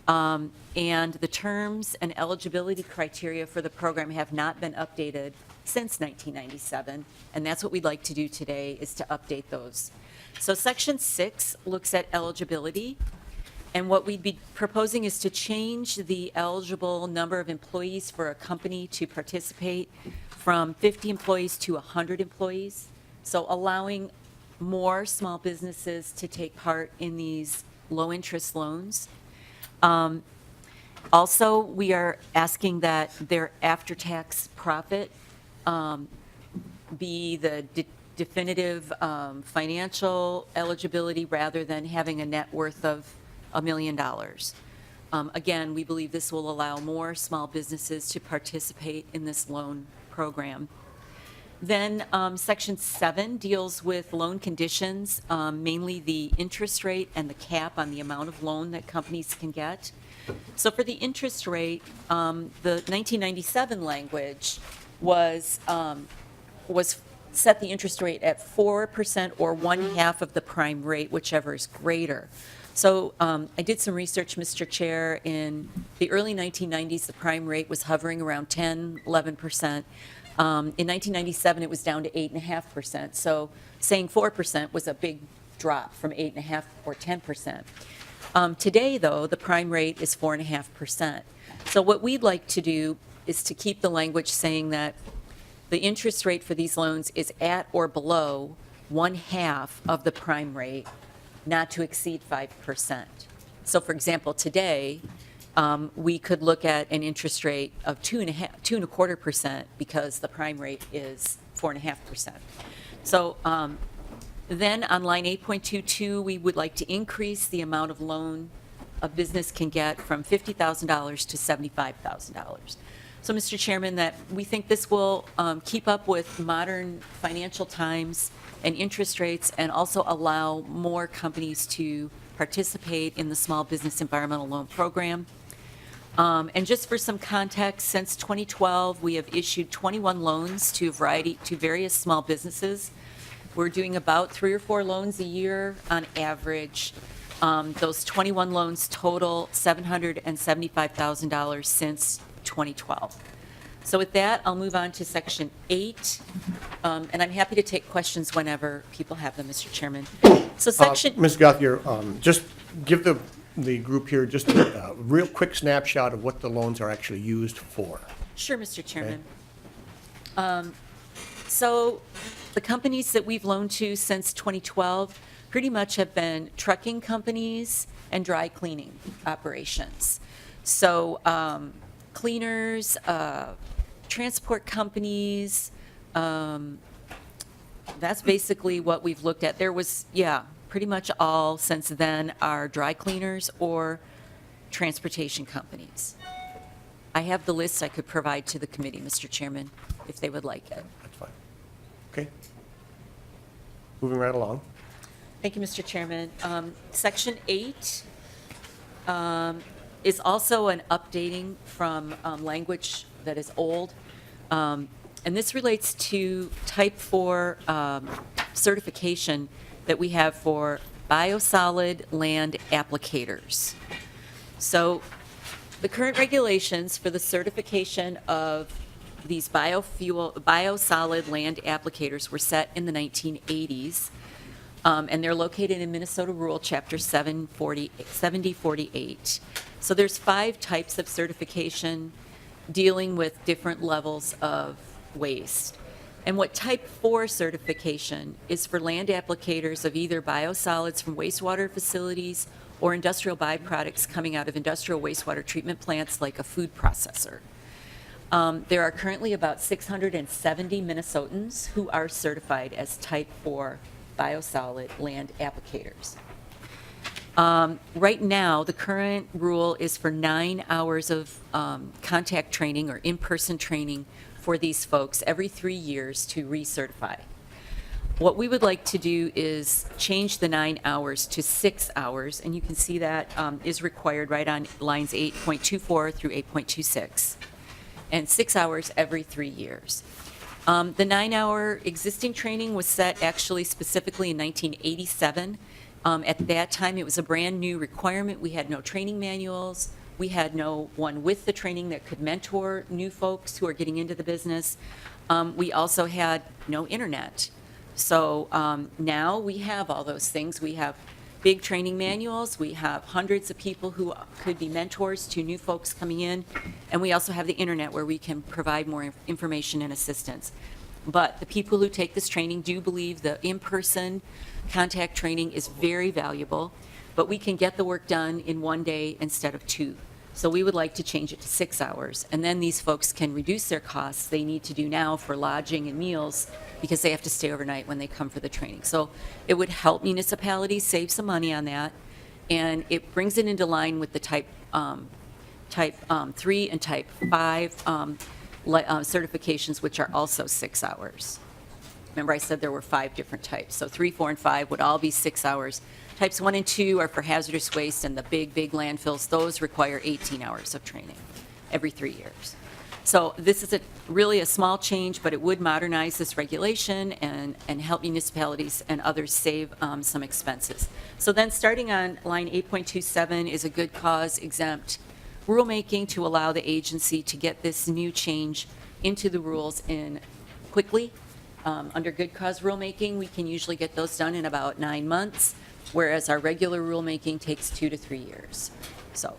Speaker 21: and the terms and eligibility criteria for the program have not been updated since 1997, and that's what we'd like to do today, is to update those. So Section 6 looks at eligibility, and what we'd be proposing is to change the eligible number of employees for a company to participate from 50 employees to 100 employees, so allowing more small businesses to take part in these low-interest loans. Also, we are asking that their after-tax profit be the definitive financial eligibility rather than having a net worth of $1 million. Again, we believe this will allow more small businesses to participate in this loan program. Then Section 7 deals with loan conditions, mainly the interest rate and the cap on the amount of loan that companies can get. So for the interest rate, the 1997 language was set the interest rate at 4% or 1/2 of the prime rate, whichever is greater. So I did some research, Mr. Chair. In the early 1990s, the prime rate was hovering around 10, 11%. In 1997, it was down to 8.5%. So saying 4% was a big drop from 8.5 or 10%. Today, though, the prime rate is 4.5%. So what we'd like to do is to keep the language saying that the interest rate for these loans is at or below 1/2 of the prime rate, not to exceed 5%. So for example, today, we could look at an interest rate of 2.25% because the prime rate is 4.5%. So then on line 8.22, we would like to increase the amount of loan a business can get from $50,000 to $75,000. So, Mr. Chairman, that we think this will keep up with modern financial times and interest rates, and also allow more companies to participate in the Small Business Environmental Loan Program. And just for some context, since 2012, we have issued 21 loans to various small businesses. We're doing about 3 or 4 loans a year on average. Those 21 loans total $775,000 since 2012. So with that, I'll move on to Section 8, and I'm happy to take questions whenever people have them, Mr. Chairman. So Section...
Speaker 1: Ms. Gauthier, just give the group here just a real quick snapshot of what the loans are actually used for.
Speaker 21: Sure, Mr. Chairman. So the companies that we've loaned to since 2012 pretty much have been trucking companies and dry cleaning operations. So cleaners, transport companies, that's basically what we've looked at. There was, pretty much all since then are dry cleaners or transportation companies. I have the list I could provide to the committee, Mr. Chairman, if they would like it.
Speaker 1: That's fine. Okay. Moving right along.
Speaker 21: Thank you, Mr. Chairman. Section 8 is also an updating from language that is old. And this relates to Type 4 certification that we have for biosolid land applicators. So the current regulations for the certification of these biosolid land applicators were set in the 1980s. And they're located in Minnesota Rule Chapter 7048. So there's 5 types of certification dealing with different levels of waste. And what Type 4 certification is for land applicators of either biosolids from wastewater facilities or industrial byproducts coming out of industrial wastewater treatment plants like a food processor. There are currently about 670 Minnesotans who are certified as Type 4 biosolid land applicators. Right now, the current rule is for 9 hours of contact training or in-person training for these folks every 3 years to recertify. What we would like to do is change the 9 hours to 6 hours, and you can see that is required right on lines 8.24 through 8.26, and 6 hours every 3 years. The 9-hour existing training was set actually specifically in 1987. At that time, it was a brand-new requirement. We had no training manuals. We had no one with the training that could mentor new folks who are getting into the business. We also had no internet. So now we have all those things. We have big training manuals. We have hundreds of people who could be mentors to new folks coming in. And we also have the internet where we can provide more information and assistance. But the people who take this training do believe the in-person contact training is very valuable, but we can get the work done in 1 day instead of 2. So we would like to change it to 6 hours. And then these folks can reduce their costs they need to do now for lodging and meals because they have to stay overnight when they come for the training. So it would help municipalities save some money on that, and it brings it into line with the type 3 and type 5 certifications, which are also 6 hours. Remember I said there were 5 different types. So 3, 4, and 5 would all be 6 hours. Types 1 and 2 are for hazardous waste and the big landfills. Those require 18 hours of training every 3 years. So this is really a small change, but it would modernize this regulation and help municipalities and others save some expenses. So then starting on line 8.27 is a good cause exempt rulemaking to allow the agency to get this new change into the rules in quickly. Under good cause rulemaking, we can usually get those done in about 9 months, whereas our regular rulemaking takes 2 to 3 years. So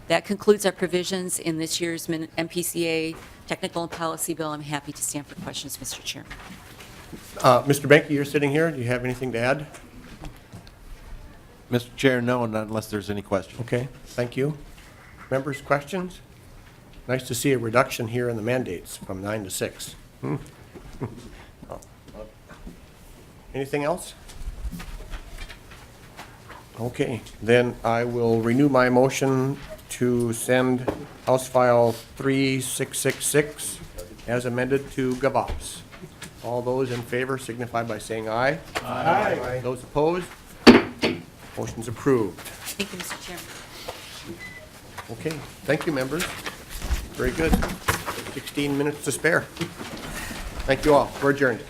Speaker 21: that concludes our provisions in this year's MPCA Technical and Policy Bill. I'm happy to stand for questions, Mr. Chairman.
Speaker 1: Mr. Benke, you're sitting here. Do you have anything to add?
Speaker 4: Mr. Chair, no, not unless there's any questions.
Speaker 1: Okay, thank you. Members, questions? Nice to see a reduction here in the mandates from 9 to 6. Anything else? Okay, then I will renew my motion to send House File 3666 as amended to GovOps. All those in favor signify by saying aye. Aye. Those opposed? Motion's approved.
Speaker 21: Thank you, Mr. Chairman.
Speaker 1: Okay, thank you, members. Very good. 16 minutes to spare. Thank you all. We're adjourned.